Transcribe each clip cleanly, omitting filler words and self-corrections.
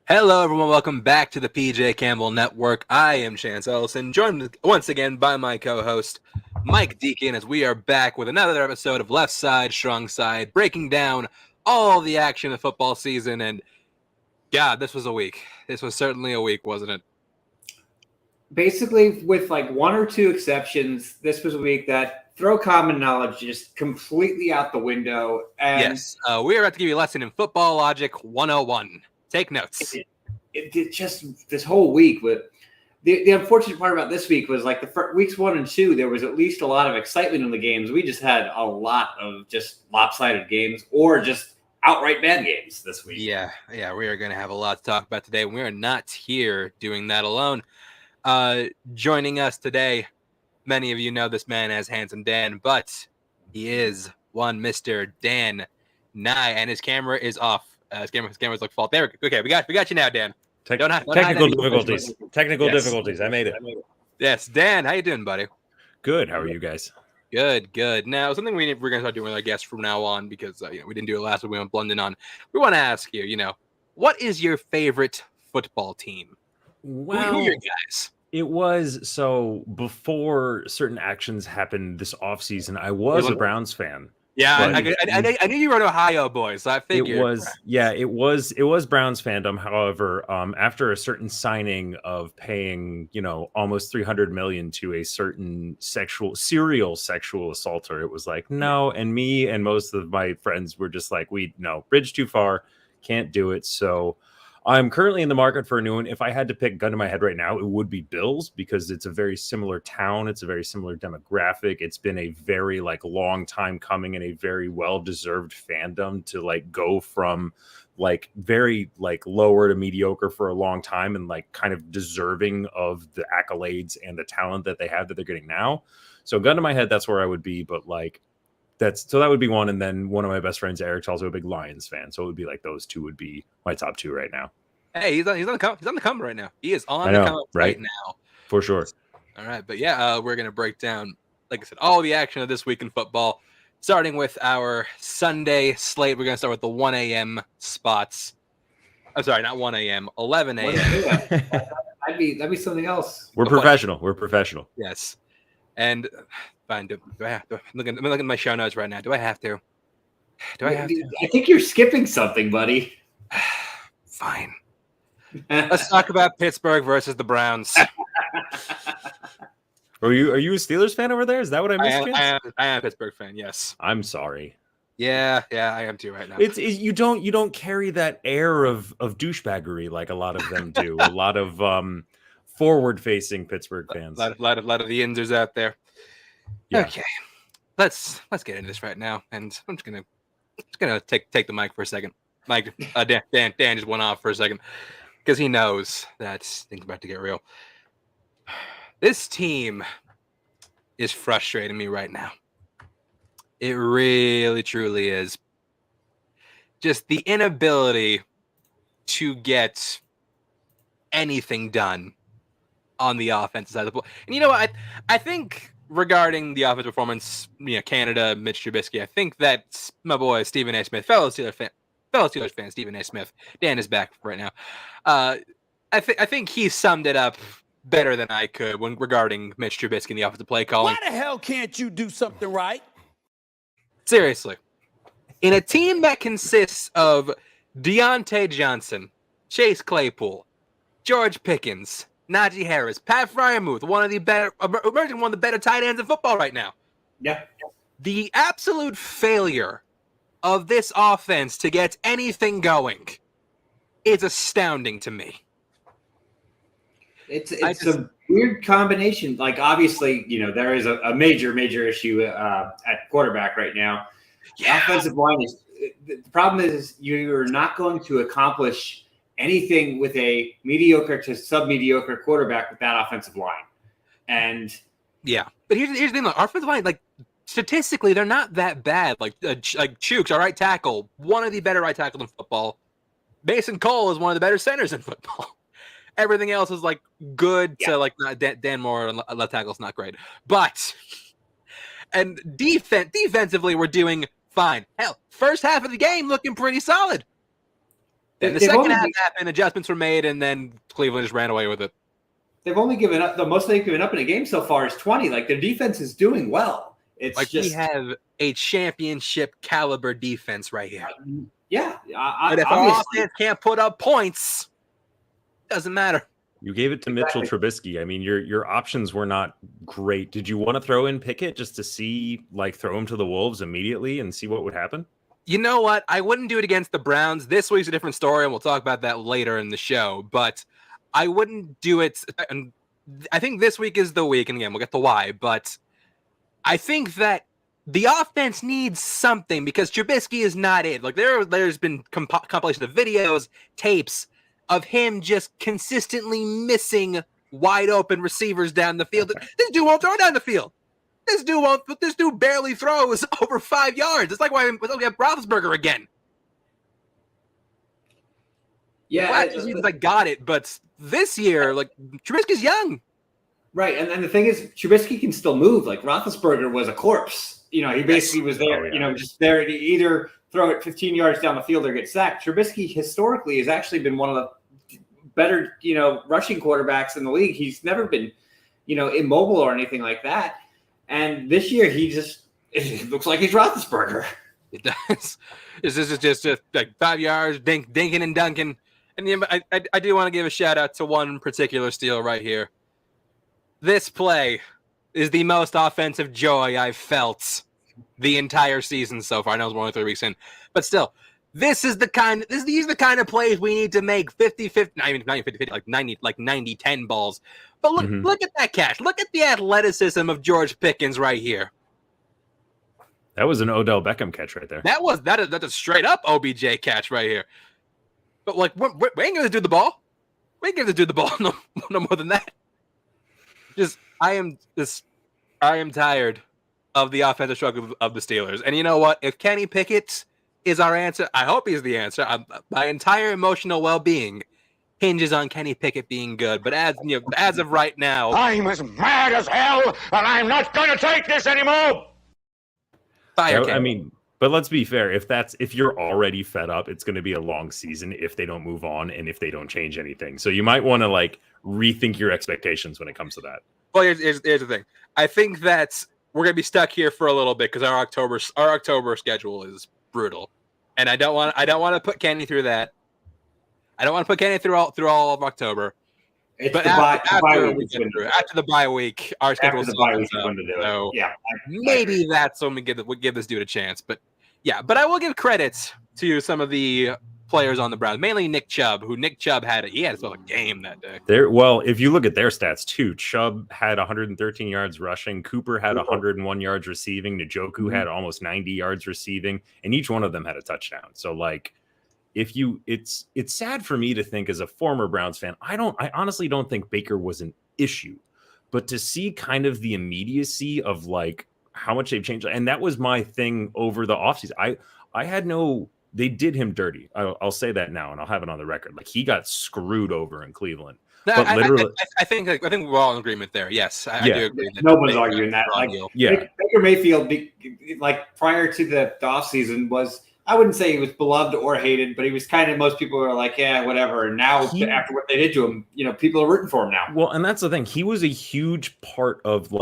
Hello, everyone. Welcome back to the PJ Campbell Network. I am Chance Ellison, joined once again by my co-host, Mike Deacon, as we are back with another episode of Left Side, Strong Side, breaking down all the action of football season. And God, this was a week. This was certainly a week, wasn't it? Basically, with like one or two exceptions, this was a week that throw common knowledge just completely out the window. And yes, we are about to give you a lesson in football logic 101. Take notes. It just this whole week with the unfortunate part about this week was like the weeks 1 and 2, there was at least a lot of excitement in the games. We just had a lot of just lopsided games or just outright bad games this week. Yeah, we are going to have a lot to talk about today. We are not here doing that alone. Joining us today, many of you know this man as Handsome Dan, but he is one Mr. Dan Nye, and his camera is off. His camera's like fault. There, okay, we got you now, Dan. Technical difficulties. Technical difficulties. I made it. Yes, Dan, how you doing, buddy? Good. How are you guys? Good. Now, something we're going to start doing with our guests from now on, because we didn't do it last week. We went blending on. We want to ask you, what is your favorite football team? Well, who are your guys? It was so before certain actions happened this offseason, I was a Browns fan. Yeah, I knew you were an Ohio boy, so I figured. It was Browns fandom. However, after a certain signing of paying, almost $300 million to a certain serial sexual assaulter, it was like, no. And me and most of my friends were just like, bridge too far, can't do it. So I'm currently in the market for a new one. If I had to pick gun to my head right now, it would be Bills, because it's a very similar town. It's a very similar demographic. It's been a very long time coming and a very well-deserved fandom to go from very lower to mediocre for a long time and kind of deserving of the accolades and the talent that they have that they're getting now. So gun to my head, that's where I would be. But that would be one. And then one of my best friends, Eric's also a big Lions fan. So it would be those two would be my top two right now. Hey, he's on the come right now. He is on the come right now. For sure. All right. But yeah, we're going to break down, like I said, all the action of this week in football, starting with our Sunday slate. We're going to start with the 1 a.m. spots. I'm sorry, not 1 a.m., 11 a.m. That'd be something else. We're professional. Yes. And fine. Do I have to? I'm looking at my show notes right now. Do I have to? I think you're skipping something, buddy. Fine. Let's talk about Pittsburgh versus the Browns. Are you a Steelers fan over there? Is that what I missed? I am a Pittsburgh fan. Yes. I'm sorry. Yeah, I am too right now. You don't carry that air of douchebaggery like a lot of them do. A lot of forward-facing Pittsburgh fans. A lot of the Insers out there. Yeah. Okay, let's get into this right now, and I'm just gonna take the mic for a second. Mike, Dan just went off for a second because he knows that things are about to get real. This team is frustrating me right now. It really, truly is. Just the inability to get anything done on the offensive side of the ball. And you know what? I think regarding the offensive performance, Canada, Mitch Trubisky, I think that my boy Stephen A. Smith, fellow Steelers fan Stephen A. Smith, Dan is back right now. I think he summed it up better than I could when regarding Mitch Trubisky and the offensive play calling. Why the hell can't you do something right? Seriously. In a team that consists of Deontay Johnson, Chase Claypool, George Pickens, Najee Harris, Pat Freiermuth, emerging one of the better tight ends in football right now. Yeah. The absolute failure of this offense to get anything going is astounding to me. It's a weird combination. Obviously, there is a major issue at quarterback right now. Yeah. The offensive line the problem is you're not going to accomplish anything with a mediocre to sub-mediocre quarterback with that offensive line. And yeah, but here's the thing: our offensive line, statistically, they're not that bad. Chooks, our right tackle, one of the better right tackles in football. Mason Cole is one of the better centers in football. Everything else is good to Dan Moore and left tackle's not great, but and defensively we're doing fine. Hell, first half of the game looking pretty solid. Then the second half happened, adjustments were made, and then Cleveland just ran away with it. They've only given up, the most they've given up in a game so far is 20. Like, their defense is doing well. It's like just, we have a championship caliber defense right here. Yeah. But if our offense can't put up points, doesn't matter. You gave it to Mitchell Trubisky. I mean, your options were not great. Did you want to throw in Pickett just to see, like, throw him to the Wolves immediately and see what would happen? You know what? I wouldn't do it against the Browns. This week's a different story, and we'll talk about that later in the show. But I wouldn't do it. And I think this week is the week, and again, we'll get to why. But I think that the offense needs something because Trubisky is not it. Like, there's been compilation of videos, tapes of him just consistently missing wide open receivers down the field. This dude won't throw down the field. This dude barely throws over 5 yards. It's like why we have Roethlisberger again. Yeah, last season I got it, but this year, like, Trubisky's young. Right, and the thing is, Trubisky can still move. Like, Roethlisberger was a corpse. You know, he basically was there, just there to either throw it 15 yards down the field or get sacked. Trubisky historically has actually been one of the better, rushing quarterbacks in the league. He's never been, immobile or anything like that. And this year, it looks like he's Roethlisberger. It does. This is just like 5 yards, dinking and dunking. And I do want to give a shout out to one particular steal right here. This play is the most offensive joy I've felt the entire season so far. I know it's only 3 weeks in, but still, these are the kind of plays we need to make 50-50, not even 50-50, like 90-10 balls. But look at that catch. Look at the athleticism of George Pickens right here. That was an Odell Beckham catch right there. That's a straight up OBJ catch right here. But like, we ain't gonna do the ball. We ain't gonna do the ball no more than that. I am tired of the offensive struggle of the Steelers. And you know what? If Kenny Pickett is our answer, I hope he's the answer. My entire emotional well-being hinges on Kenny Pickett being good. But as of right now, I'm as mad as hell, and I'm not going to take this anymore. I mean, but let's be fair. If you're already fed up, it's going to be a long season if they don't move on and if they don't change anything. So you might want to rethink your expectations when it comes to that. Well, here's the thing. I think that we're going to be stuck here for a little bit because our October schedule is brutal, and I don't want to put Kenny through that. I don't want to put Kenny through all of October. But after the bye week, our schedule is so maybe that's when we give this dude a chance. But I will give credit to some of the players on the Browns, mainly Nick Chubb, had a game that day. If you look at their stats too, Chubb had 113 yards rushing, Cooper had 101 yards receiving, Njoku had almost 90 yards receiving, and each one of them had a touchdown. So it's sad for me to think as a former Browns fan, I honestly don't think Baker was an issue, but to see kind of the immediacy of how much they've changed. And that was my thing over the offseason. They did him dirty. I'll say that now, and I'll have it on the record. He got screwed over in Cleveland. No, I think we're all in agreement there. Yes, I do agree. No one's arguing that. Baker Mayfield, prior to the offseason, was, I wouldn't say he was beloved or hated, but he was kind of, most people were like, yeah, whatever. And now after what they did to him, people are rooting for him now. Well, and that's the thing. He was a huge part of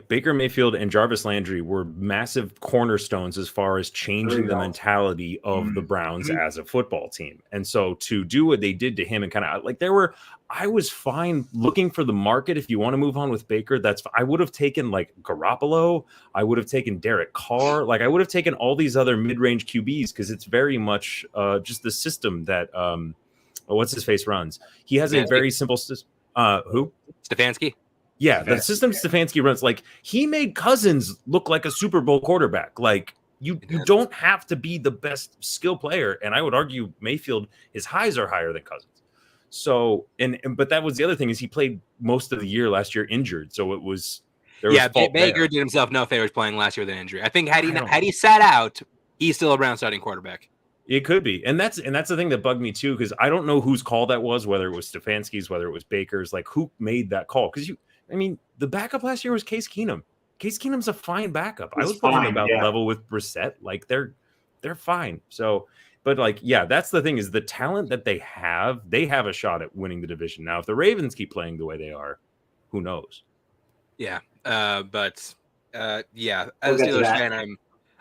Baker Mayfield and Jarvis Landry were massive cornerstones as far as changing the mentality of the Browns as a football team. And so to do what they did to him and kind of I was fine looking for the market. If you want to move on with Baker, I would have taken Garoppolo. I would have taken Derek Carr. I would have taken all these other mid-range QBs because it's very much just the system that what's his face runs. He has a very simple system. Who? Stefanski. Yeah, the system Stefanski runs, he made Cousins look like a Super Bowl quarterback. You don't have to be the best skill player, and I would argue Mayfield, his highs are higher than Cousins. So, but that was the other thing is he played most of the year last year injured, so it was Baker did himself no favors playing last year with an injury. I think had he sat out, he's still a Brown starting quarterback. It could be, and that's the thing that bugged me too because I don't know whose call that was, whether it was Stefanski's, whether it was Baker's, who made that call because the backup last year was Case Keenum. Case Keenum's a fine backup. I would put him about level with Brissett. They're fine. So But like, yeah, that's the thing, is the talent that they have a shot at winning the division. Now, if the Ravens keep playing the way they are, who knows? Yeah. But yeah, We'll as a get to Steelers that. fan,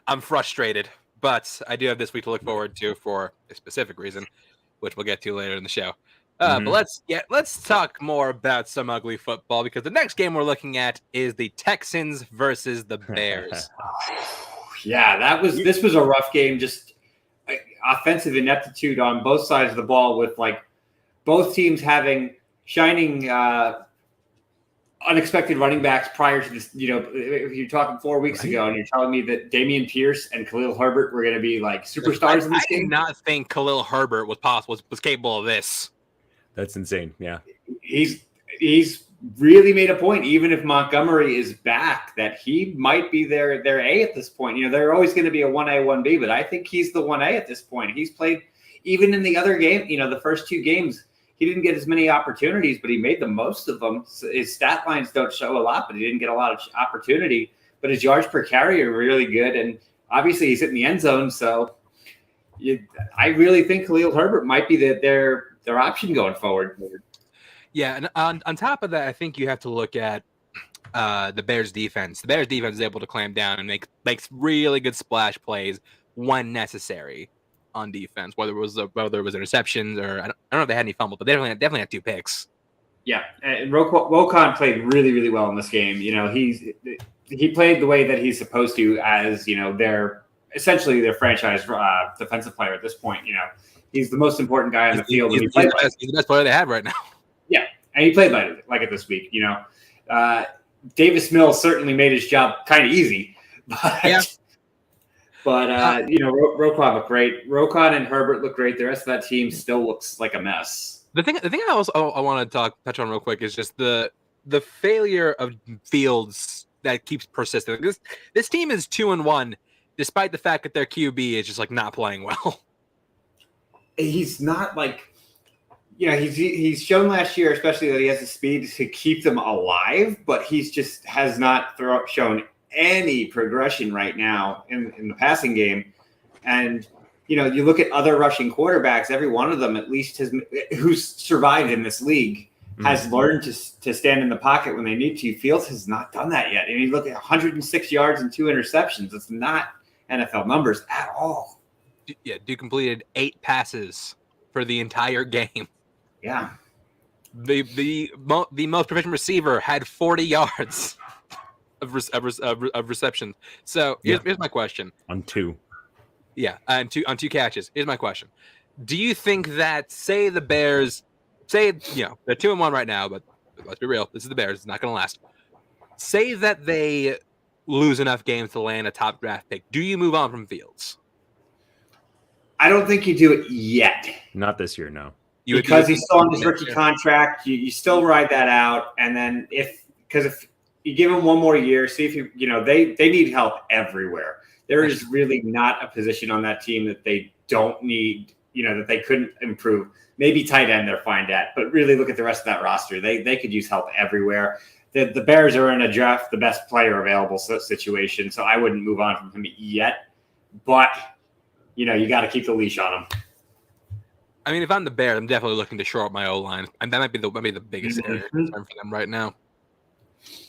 I'm frustrated, but I do have this week to look forward to for a specific reason, which we'll get to later in the show. But let's talk more about some ugly football, because the next game we're looking at is the Texans versus the Bears. Yeah, this was a rough game. Just offensive ineptitude on both sides of the ball, with like both teams having shining unexpected running backs prior to this. You know, if you're talking 4 weeks ago and you're telling me that Dameon Pierce and Khalil Herbert were going to be like superstars in this game, I did not think Khalil Herbert was capable of this. That's insane. Yeah, he's really made a point, even if Montgomery is back, that he might be their A at this point. You know, they're always going to be a 1A, 1B, but I think he's the 1A at this point. He's played even in the other game, you know, the first 2 games, he didn't get as many opportunities, but he made the most of them. So his stat lines don't show a lot, but he didn't get a lot of opportunity. But his yards per carry are really good, and obviously he's hitting the end zone. So I really think Khalil Herbert might be their option going forward. Yeah, and on top of that, I think you have to look at the Bears' defense. The Bears' defense is able to clamp down and makes really good splash plays when necessary on defense. Whether it was interceptions or I don't know if they had any fumbles, but they definitely had 2 picks. Yeah, and Rokon played really, really well in this game. You know, he played the way that he's supposed to, as you know, essentially their franchise defensive player at this point. You know, he's the most important guy on the field. He's the best player they have right now. Yeah, and he played like it this week. You know, Davis Mills certainly made his job kind of easy, but you know, Rokon looked great. Rokon and Herbert look great. The rest of that team still looks like a mess. The thing I want to touch on real quick is just the failure of Fields that keeps persisting. This team is 2-1, despite the fact that their QB is just like not playing well. He's not like. You know, he's shown last year, especially that he has the speed to keep them alive, but he's just has not shown any progression right now in the passing game. And, you know, you look at other rushing quarterbacks, every one of them at least who's survived in this league has learned to stand in the pocket when they need to. Fields has not done that yet. And you look at 106 yards and 2 interceptions. It's not NFL numbers at all. Yeah, Duke completed 8 passes for the entire game. Yeah, the most proficient receiver had 40 yards of reception. So here's my question. On 2. Yeah, on 2 catches. Here's my question. Do you think that, say the Bears, you know, they're 2-1 right now, but let's be real, this is the Bears. It's not going to last. Say that they lose enough games to land a top draft pick. Do you move on from Fields? I don't think you do it yet. Not this year, no. Because he's still on his rookie contract, you still ride that out, and then if you give him one more year, see if you know they need help everywhere. There is really not a position on that team that they don't need, you know, that they couldn't improve. Maybe tight end they're fine at, but really look at the rest of that roster. They could use help everywhere. The Bears are in a draft the best player available situation, so I wouldn't move on from him yet. But you know, you got to keep the leash on him. I mean, if I'm the Bears, I'm definitely looking to shore up my O-line. And that might be the biggest area of concern for them right now.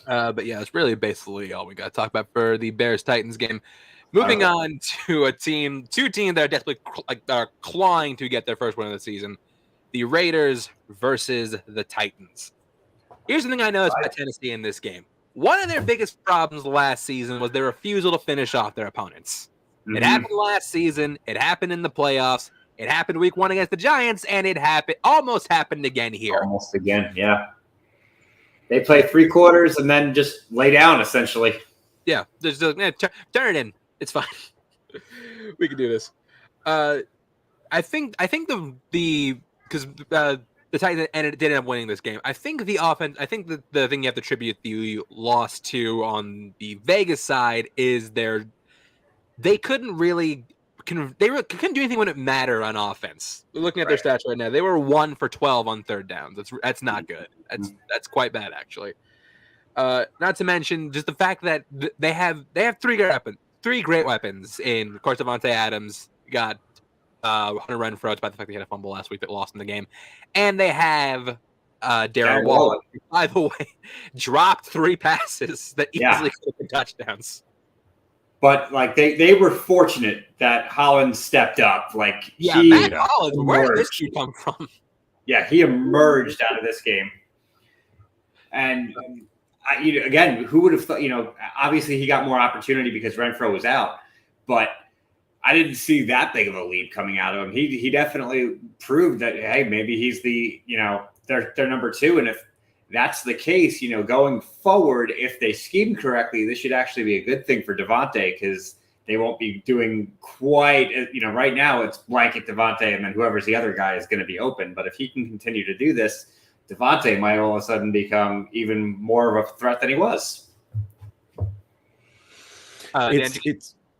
But yeah, it's really basically all we got to talk about for the Bears-Titans game. Moving on to two teams that are desperately are clawing to get their first win of the season. The Raiders versus the Titans. Here's the thing I noticed about Tennessee in this game. One of their biggest problems last season was their refusal to finish off their opponents. Mm-hmm. It happened last season. It happened in the playoffs. It happened week 1 against the Giants, and it almost happened again here. Almost again, yeah. They play 3 quarters and then just lay down, essentially. Yeah, just turn it in. It's fine. We can do this. I think because the Titans did end up winning this game. I think the offense. I think the thing you have to attribute the loss to on the Vegas side is they couldn't really. Couldn't do anything when it mattered on offense. Looking at their stats right now, they were 1 for 12 on third downs. That's not good. That's quite bad, actually. Not to mention just the fact that they have 3 great weapons in, of course, Devontae Adams. You got Hunter Renfrow, despite the fact they had a fumble last week that lost in the game. And they have Darren Waller, who, by the way, dropped 3 passes that easily could have been touchdowns. But like they were fortunate that Hollins stepped up. Like Matt Hollins, where did this kid come from? Yeah, he emerged out of this game. And again, who would have thought? Obviously he got more opportunity because Renfrow was out, but I didn't see that big of a lead coming out of him. He definitely proved that hey, maybe he's the their number 2, and if that's the case, going forward, if they scheme correctly, this should actually be a good thing for Devontae because they won't be doing quite, right now it's blanket Devontae and then whoever's the other guy is going to be open. But if he can continue to do this, Devontae might all of a sudden become even more of a threat than he was.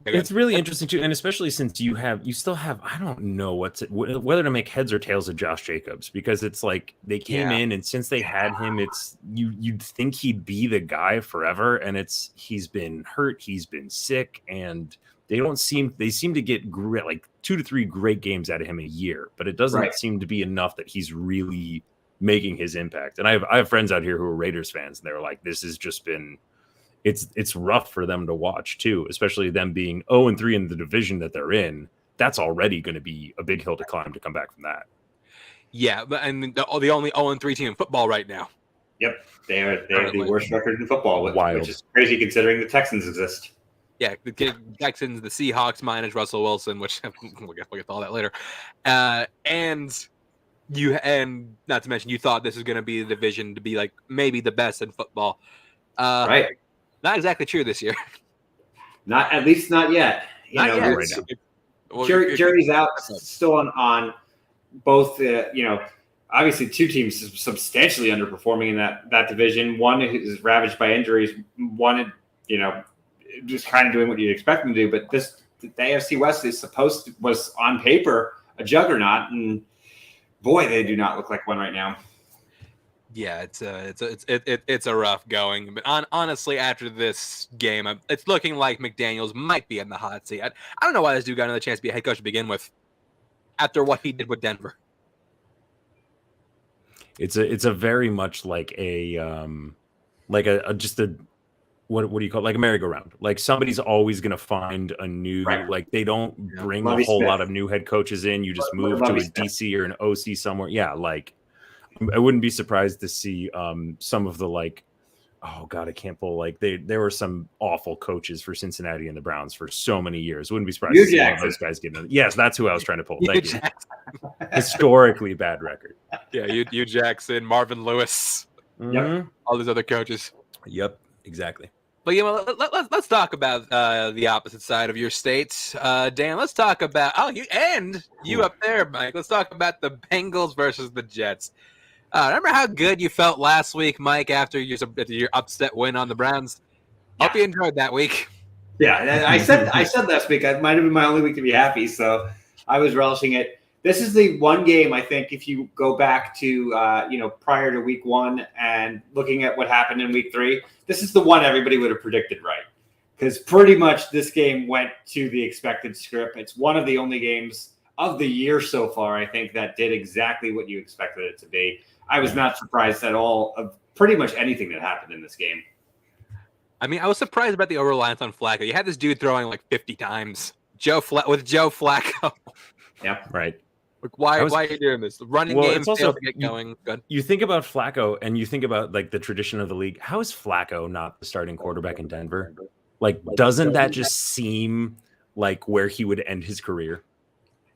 It's really interesting too, and especially since you still have I don't know whether to make heads or tails of Josh Jacobs, because it's like they came in and since they had him, it's you'd think he'd be the guy forever, and he's been hurt, he's been sick, and they seem to get like 2 to 3 great games out of him a year, but it doesn't seem to be enough that he's really making his impact. And I have friends out here who are Raiders fans, and they're like, this has just been. It's rough for them to watch too, especially them being 0-3 in the division that they're in. That's already going to be a big hill to climb to come back from that. Yeah, and the only 0-3 team in football right now. Yep, they have the worst record in football, which is crazy considering the Texans exist. Yeah, the Texans, the Seahawks minus Russell Wilson, which we'll get to all that later, and not to mention you thought this was going to be the division to be like maybe the best in football. Right. Not exactly true this year. At least not yet. Not yet. Right now. Jury's out still on both. Obviously 2 teams substantially underperforming in that division. One is ravaged by injuries. One, just kind of doing what you'd expect them to do. But the AFC West was on paper a juggernaut, and boy, they do not look like one right now. Yeah, it's a rough going, but honestly, after this game, it's looking like McDaniels might be in the hot seat. I don't know why this dude got another chance to be a head coach to begin with, after what he did with Denver. It's a very much like a what do you call it? Like a merry-go-round. Like somebody's always going to find a new like they don't bring a whole lot of new head coaches in. You just move to a DC or an OC somewhere. Yeah, like. I wouldn't be surprised to see some of the oh God, I can't pull there were some awful coaches for Cincinnati and the Browns for so many years. Wouldn't be surprised to see one of those guys getting. Yes, that's who I was trying to pull. Thank you. Historically bad record. Yeah, Hugh Jackson, Marvin Lewis, all these other coaches. Yep, exactly. But let's talk about the opposite side of your state, Dan. Let's talk about you up there, Mike. Let's talk about the Bengals versus the Jets. Remember how good you felt last week, Mike, after your upset win on the Browns? Hope you enjoyed that week. Yeah, I said last week it might have been my only week to be happy, so I was relishing it. This is the one game, I think, if you go back to prior to week 1 and looking at what happened in week 3, this is the one everybody would have predicted right, because pretty much this game went to the expected script. It's one of the only games of the year so far, I think, that did exactly what you expected it to be. I was not surprised at all of pretty much anything that happened in this game. I mean, I was surprised about the over-reliance on Flacco. You had this dude throwing like 50 times. Joe Flacco. Yep. Right. Like, why are you doing this? The running game failed to get going. Good. You think about Flacco and you think about the tradition of the league. How is Flacco not the starting quarterback in Denver? Doesn't that just seem like where he would end his career?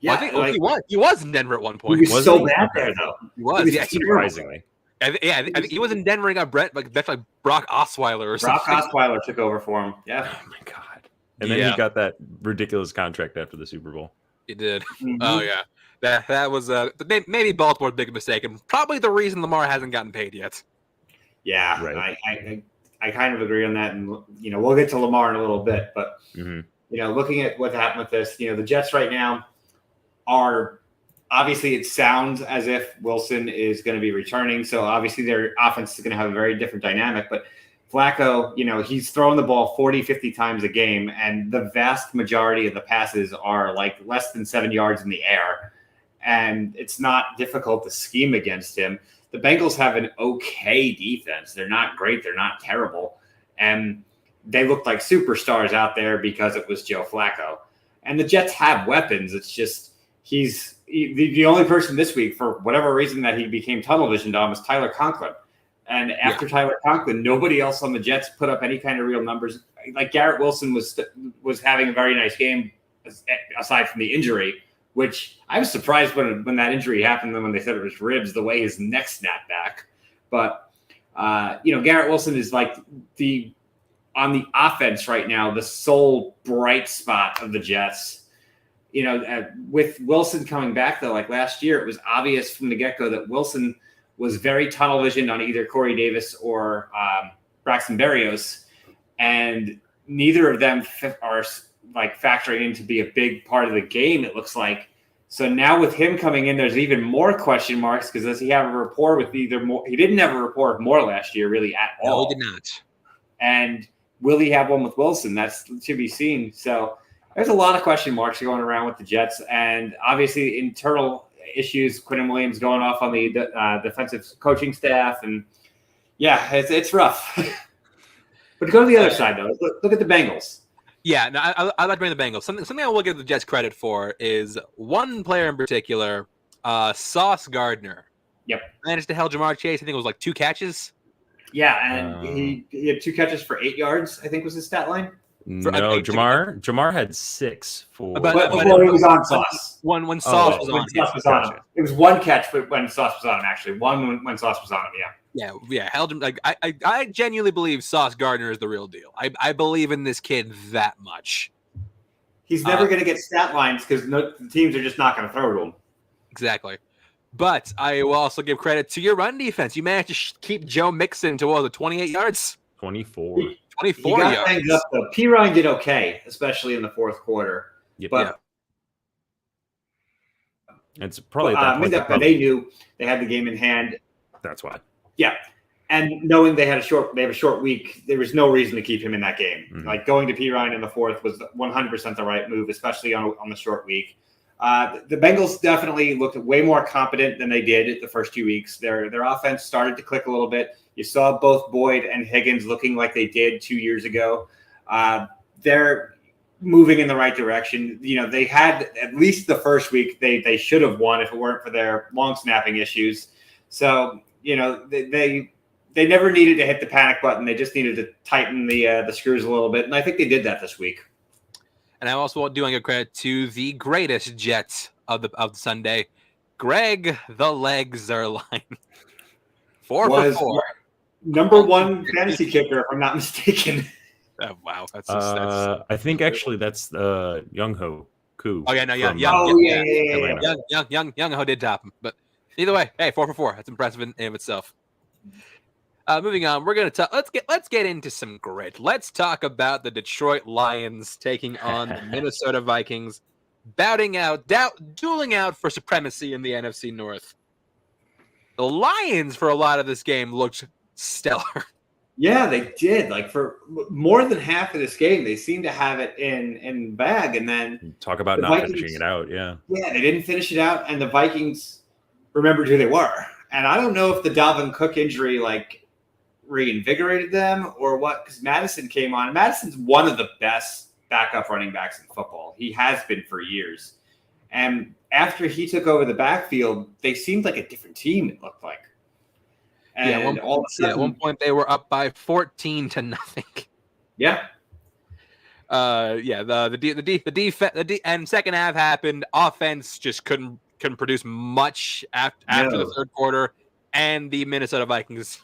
Yeah, well, I think he was in Denver at one point. He was so bad there, though. He was, surprisingly. I think he was in Denver and got that's like Brock Osweiler or something. Brock Osweiler took over for him. Yeah. Oh my God. And then he got that ridiculous contract after the Super Bowl. He did. Mm-hmm. Oh yeah. That was maybe Baltimore's big mistake, and probably the reason Lamar hasn't gotten paid yet. Yeah, right. I kind of agree on that, and we'll get to Lamar in a little bit, but looking at what happened with this, the Jets right now are obviously, it sounds as if Wilson is going to be returning, so obviously their offense is going to have a very different dynamic. But Flacco, he's throwing the ball 40, 50 times a game, and the vast majority of the passes are like less than 7 yards in the air. And it's not difficult to scheme against him. The Bengals have an okay defense. They're not great. They're not terrible. And they looked like superstars out there because it was Joe Flacco. And the Jets have weapons. It's just the only person this week, for whatever reason, that he became tunnel visioned on was Tyler Conklin. And after Tyler Conklin, nobody else on the Jets put up any kind of real numbers. Like Garrett Wilson was having a very nice game aside from the injury, which I was surprised when that injury happened, and when they said it was ribs, the way his neck snapped back. But, Garrett Wilson is like on the offense right now, the sole bright spot of the Jets. With Wilson coming back, though, like last year, it was obvious from the get-go that Wilson was very tunnel visioned on either Corey Davis or Braxton Berrios, and neither of them are like factoring in to be a big part of the game, it looks like. So now with him coming in, there's even more question marks, because does he have a rapport with either Moore? He didn't have a rapport with Moore last year, really, at all. No, he did not. And will he have one with Wilson? That's to be seen. So there's a lot of question marks going around with the Jets, and obviously internal issues. Quinnen Williams going off on the defensive coaching staff, and it's rough. But go to the other side, though. Look at the Bengals. Yeah, no, I'd like to bring the Bengals. Something I will give the Jets credit for is one player in particular, Sauce Gardner. Yep. Managed to held Jamar Chase. I think it was like 2 catches. Yeah, and he had 2 catches for 8 yards, I think was his stat line. No, Jamar had 6 for. But before he was on Sauce. When Sauce was on. Sauce was on him. It was 1 catch, but when Sauce was on him, actually. 1 when Sauce was on him, Yeah, held him. Like I genuinely believe Sauce Gardner is the real deal. I believe in this kid that much. He's never going to get stat lines because the teams are just not going to throw to him. Exactly. But I will also give credit to your run defense. You managed to keep Joe Mixon to 28 yards? 24. 24 he got yards. Banged up, though. P. Ryan did okay, especially in the fourth quarter. Yep. But it's probably they knew they had the game in hand. That's why. Yeah. And knowing they have a short week, there was no reason to keep him in that game. Mm-hmm. Like going to P. Ryan in the fourth was 100% the right move, especially on the short week. The Bengals definitely looked way more competent than they did the first 2 weeks. Their offense started to click a little bit. You saw both Boyd and Higgins looking like they did 2 years ago. They're moving in the right direction. They had at least the first week they should have won if it weren't for their long snapping issues. So they never needed to hit the panic button. They just needed to tighten the screws a little bit, and I think they did that this week. And I also want to give credit to the greatest Jets of the Sunday, Greg the Legs Zerline. 4 for 4. Number 1 fantasy kicker, if I'm not mistaken. Oh, wow, that's I think actually that's Young Ho Koo. Oh yeah, no, yeah. Young Ho did top him, but either way, hey, 4 for 4. That's impressive in of itself. Moving on, we're gonna talk. Let's get into some grit. Let's talk about the Detroit Lions taking on the Minnesota Vikings, dueling out for supremacy in the NFC North. The Lions, for a lot of this game, looked stellar. Yeah, they did. Like for more than half of this game, they seemed to have it in bag, and then talk about not finishing it out. Yeah, they didn't finish it out, and the Vikings remembered who they were. And I don't know if the Dalvin Cook injury reinvigorated them or what, because Madison came on. Madison's one of the best backup running backs in football. He has been for years. And after he took over the backfield, they seemed like a different team, it looked like. And at one point they were up by 14-0. Yeah. And second half happened. Offense just couldn't produce much after the third quarter. And the Minnesota Vikings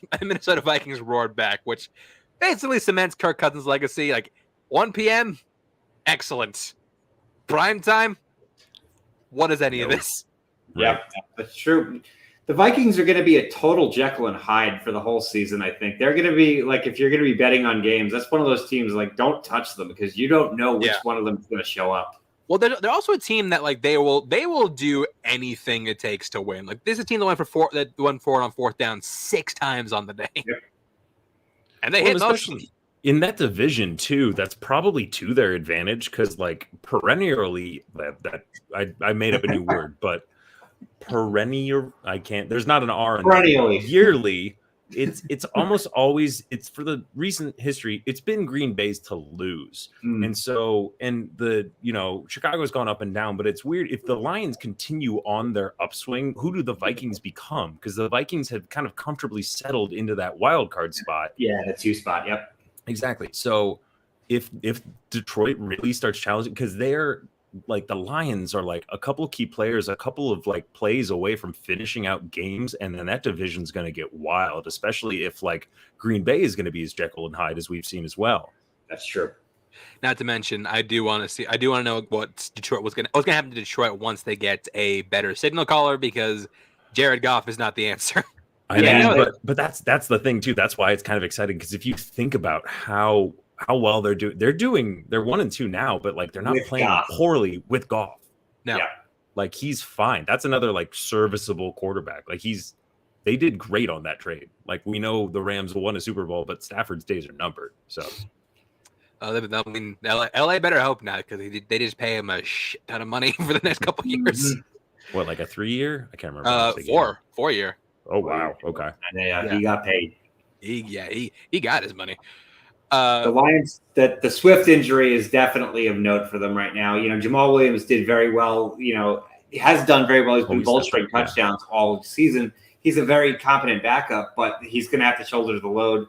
roared back, which basically cements Kirk Cousins' legacy. Like 1 p.m., excellent. Prime time, what is any of this? Yeah, that's true. The Vikings are going to be a total Jekyll and Hyde for the whole season, I think. They're going to be like, if you're going to be betting on games, that's one of those teams, like, don't touch them because you don't know which one of them is going to show up. Well, they're also a team that like they will do anything it takes to win. Like this is a team that went for it on 4th down 6 times on the day. Yep. And they hit most of them. In that division too, that's probably to their advantage because like perennially that I made up a new word, but perennial I can't. There's not an R in Perennially. Yearly. It's almost always it's for the recent history. It's been Green Bay's to lose, and so the Chicago's gone up and down, but it's weird if the Lions continue on their upswing. Who do the Vikings become? Because the Vikings have kind of comfortably settled into that wild card spot. Yeah, the 2 spot. Yep. Exactly. So if Detroit really starts challenging, because they're like the Lions are like a couple of key players, a couple of like plays away from finishing out games, and then that division's going to get wild, especially if like Green Bay is going to be as Jekyll and Hyde as we've seen as well. That's true. Not to mention, I do want to know what's going to happen to Detroit once they get a better signal caller, because Jared Goff is not the answer. But that's the thing too. That's why it's kind of exciting, because if you think about how well they're 1-2 now, but like they're not playing poorly with Goff. No, like he's fine. That's another like serviceable quarterback. Like they did great on that trade. Like we know the Rams won a Super Bowl, but Stafford's days are numbered. So, I mean, LA better hope not, because they just pay him a shit ton of money for the next couple of years. What, like a 3-year? I can't remember. 4-year. Oh wow. Okay. Yeah, he got paid. He got his money. The Lions, the Swift injury is definitely of note for them right now. Jamal Williams did very well. He has done very well. He's been bolstering touchdowns all season. He's a very competent backup, but he's going to have to shoulder the load.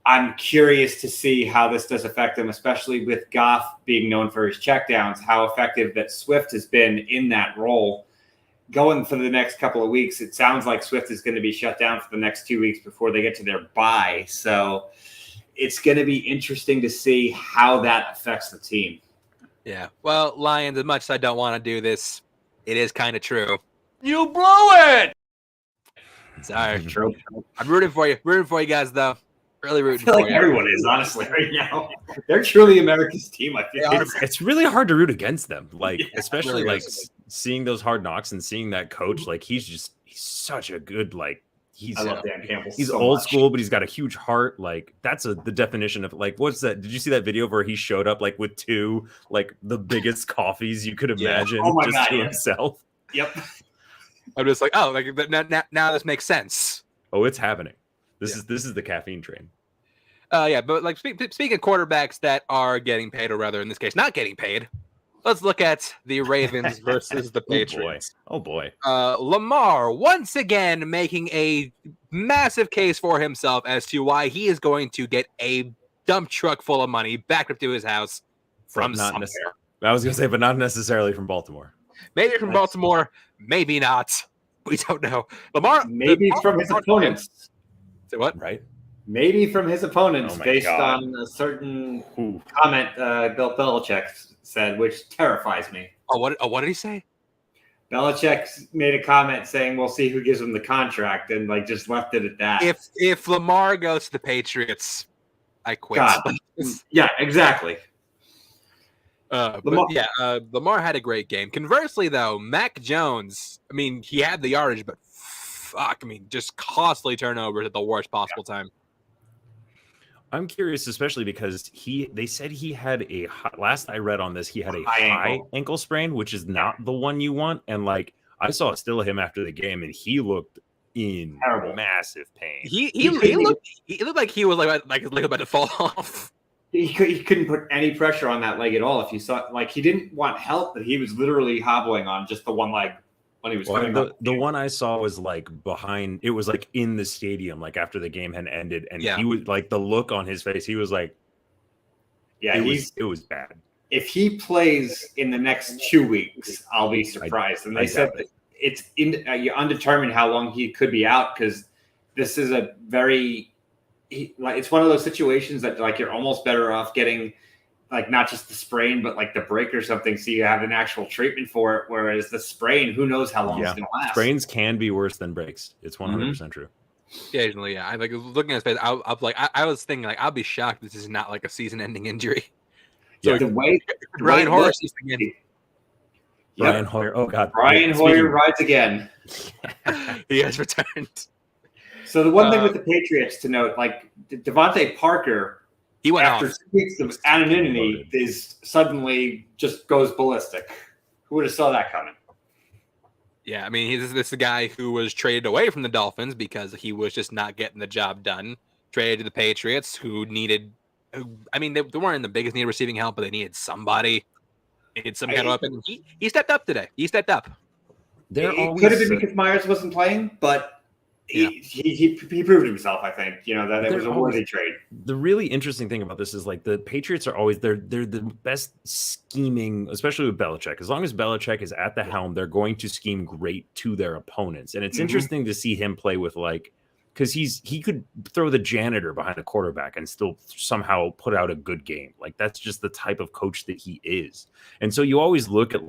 I'm curious to see how this does affect him, especially with Goff being known for his checkdowns, how effective that Swift has been in that role. Going for the next couple of weeks, it sounds like Swift is going to be shut down for the next 2 weeks before they get to their bye. So it's going to be interesting to see how that affects the team. Yeah. Well, Lions, as much as I don't want to do this, it is kind of true. You blew it! Sorry. True. I'm rooting for you guys, though. Really rooting I feel for like you. everyone is, honestly, right now. They're truly America's team, I feel. It's really hard to root against them. Like, especially really like seeing those hard knocks and seeing that coach, like he's such a good, like, I love Dan Campbell. He's so old much. school, but he's got a huge heart. Like that's the definition of like, what's that? Did you see that video where he showed up like with 2 like the biggest coffees you could imagine to himself? Yep. I'm just like, oh, like now this makes sense. Oh, it's happening. This is the caffeine train. Yeah, but like speaking of quarterbacks that are getting paid, or rather in this case not getting paid, let's look at the Ravens versus the Patriots. Oh boy. Lamar once again making a massive case for himself as to why he is going to get a dump truck full of money back up to his house from somewhere. I was going to say, but not necessarily from Baltimore. Maybe from Baltimore, maybe not. We don't know. Lamar, maybe from his opponents. Say what? Right? Maybe from his opponents, based God. on a certain comment Bill Belichick said, which terrifies me. What did he say? Belichick made a comment saying, "We'll see who gives him the contract," and like just left it at that. If Lamar goes to the Patriots, I quit. God. Yeah, exactly. Lamar had a great game. Conversely, though, Mac Jones, I mean, he had the yardage, but just costly turnovers at the worst possible time. I'm curious, especially because they said he had last I read on this, he had a high ankle sprain, which is not the one you want. And like I saw a still of him after the game, and he looked in massive pain. He looked like he was like about to fall off. He couldn't put any pressure on that leg at all. If you saw, like, he didn't want help, but he was literally hobbling on just the one leg when he was coming up. The one I saw was like behind. It was like in the stadium, like after the game had ended, and he was like the look on his face. He was like, it was bad. If he plays in the next 2 weeks, I'll be surprised. And they said that it's undetermined how long he could be out, because this is a very. It's one of those situations that like you're almost better off getting like not just the sprain, but like the break or something, so you have an actual treatment for it. Whereas the sprain, who knows how long it's going to last. Sprains can be worse than breaks. It's 100% true. Occasionally, yeah. I like looking at his face. I was thinking like I'll be shocked this is not like a season-ending injury. So the way Ryan Hoyer again. Brian Hoyer. Oh God. Brian Hoyer rides again. He has returned. So the one thing with the Patriots to note, like Devontae Parker, he went after off. 2 weeks of anonymity, is suddenly just goes ballistic. Who would have saw that coming? Yeah, I mean, this is the guy who was traded away from the Dolphins because he was just not getting the job done. Traded to the Patriots, who needed. I mean, they weren't in the biggest need of receiving help, but they needed somebody. They needed some kind of weapon. He stepped up today. He stepped up. It could have been because Myers wasn't playing, but he proved himself. I think that it was a worthy trade. The really interesting thing about this is like the Patriots are always they're the best scheming, especially with Belichick. As long as Belichick is at the helm, they're going to scheme great to their opponents, and it's interesting to see him play with because he could throw the janitor behind a quarterback and still somehow put out a good game. Like that's just the type of coach that he is. And so you always look at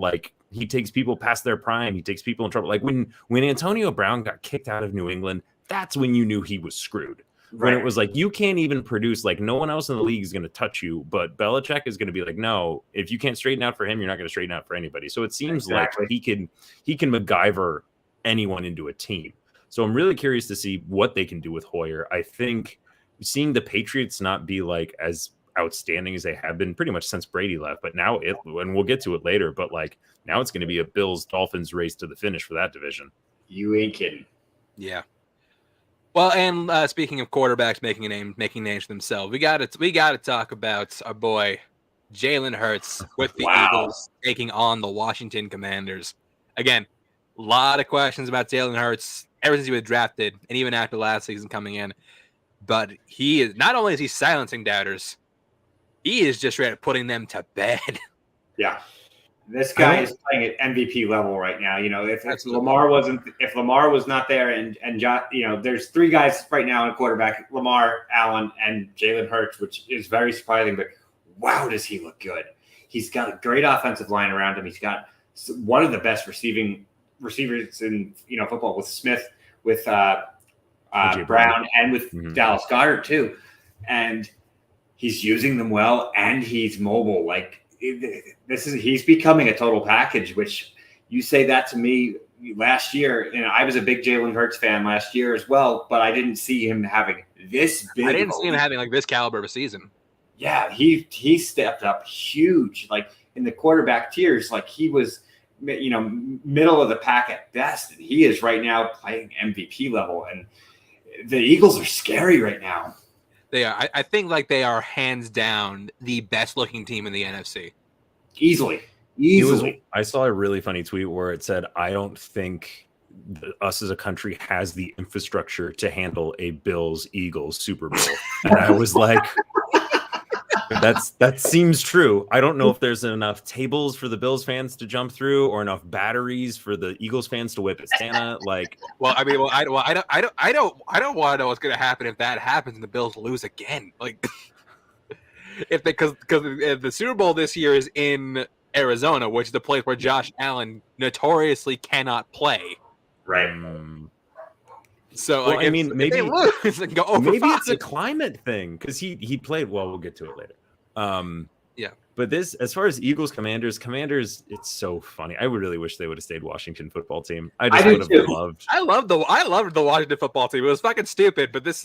he takes people past their prime. He takes people in trouble. Like when Antonio Brown got kicked out of New England, that's when you knew he was screwed. Right. When it was like, you can't even produce, no one else in the league is going to touch you, but Belichick is going to be like, no, if you can't straighten out for him, you're not going to straighten out for anybody. So it seems like he can MacGyver anyone into a team. So I'm really curious to see what they can do with Hoyer. I think seeing the Patriots not be as outstanding as they have been pretty much since Brady left, but now and we'll get to it later, but now it's going to be a Bills-Dolphins race to the finish for that division. You ain't kidding. Yeah. Well, and speaking of quarterbacks making names for themselves, we got to talk about our boy Jalen Hurts with the Eagles taking on the Washington Commanders. Again, a lot of questions about Jalen Hurts ever since he was drafted, and even after last season coming in. But he is not only is he silencing doubters, he is just ready to putting them to bed. Yeah. This guy is playing at MVP level right now. If Lamar was not there, and there's 3 guys right now in quarterback: Lamar, Allen, and Jalen Hurts, which is very surprising. But wow, does he look good? He's got a great offensive line around him. He's got one of the best receivers in football with Smith, with Brown, and with Dallas Goedert too, and he's using them well, and he's mobile. He's becoming a total package, which you say that to me last year. I was a big Jalen Hurts fan last year as well, but I didn't see him having this big. I didn't see him having this caliber of a season. Yeah, he stepped up huge, in the quarterback tiers. He was, middle of the pack at best. And he is right now playing MVP level, and the Eagles are scary right now. They are. I think they are hands down the best looking team in the NFC. Easily. I saw a really funny tweet where it said, I don't think us as a country has the infrastructure to handle a Bills-Eagles Super Bowl. And I was like, that seems true. I don't know if there's enough tables for the Bills fans to jump through, or enough batteries for the Eagles fans to whip at Santa. I don't want to know what's going to happen if that happens and the Bills lose again. Because the Super Bowl this year is in Arizona, which is the place where Josh Allen notoriously cannot play. Right. So maybe they lose and go over maybe 5. it's a climate thing, because he played well. We'll get to it later. Yeah. But this, as far as Eagles, Commanders, it's so funny. I would really wish they would have stayed Washington football team. I would have loved. I loved the Washington football team. It was fucking stupid, but it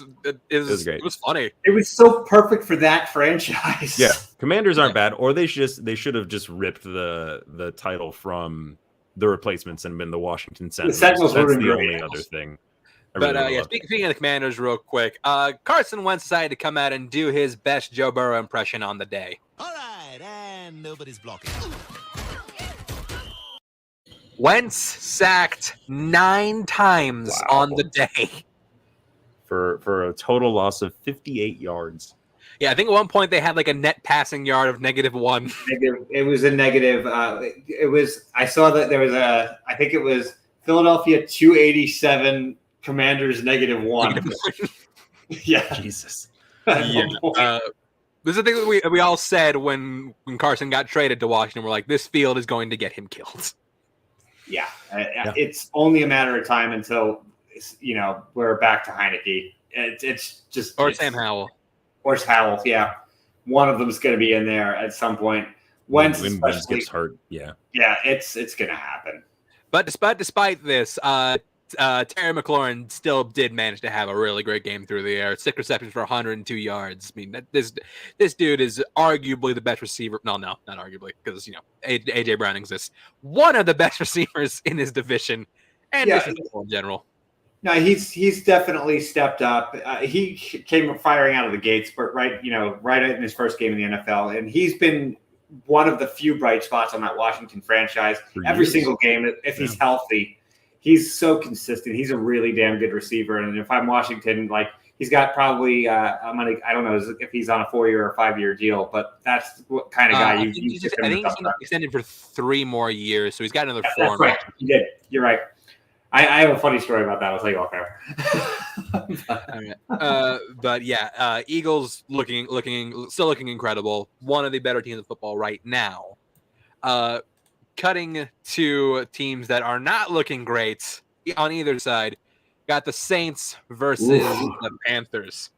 was great. It was funny. It was so perfect for that franchise. Yeah, Commanders aren't bad, or they should have just ripped the title from the replacements and been the Washington Sentinels. That's the only other thing. Speaking of the Commanders real quick, Carson Wentz decided to come out and do his best Joe Burrow impression on the day. All right, and nobody's blocking. Wentz sacked 9 times on the day. For a total loss of 58 yards. Yeah, I think at one point they had a net passing yard of -1. It was a negative. I saw that there was I think it was Philadelphia 287, Commanders -1. Yeah. Jesus. Yeah. This is the thing that we all said when Carson got traded to Washington. We're like, this field is going to get him killed. Yeah. It's only a matter of time until we're back to Heineke. It's just Sam Howell. Or Howell, yeah. One of them is going to be in there at some point. Wentz gets hurt, yeah. Yeah, it's going to happen. But despite this, Terry McLaurin still did manage to have a really great game through the air. 6 receptions for 102 yards. I mean, this dude is arguably the best receiver. No, not arguably, because AJ Brown exists. One of the best receivers in his division, and just in general. No, he's definitely stepped up. He came firing out of the gates, but right in his first game in the NFL, and he's been one of the few bright spots on that Washington franchise. Every single game, if he's healthy. He's so consistent. He's a really damn good receiver. And if I'm Washington, like he's got probably I don't know if he's on a 4-year or 5-year deal, but that's what kind of guy I think he's extended for 3 more years, so he's got another 4. That's right. He did. You're right. I have a funny story about that. I'll tell you off air. But yeah, Eagles still looking incredible. One of the better teams in football right now. Cutting to teams that are not looking great on either side, got the Saints versus the Panthers.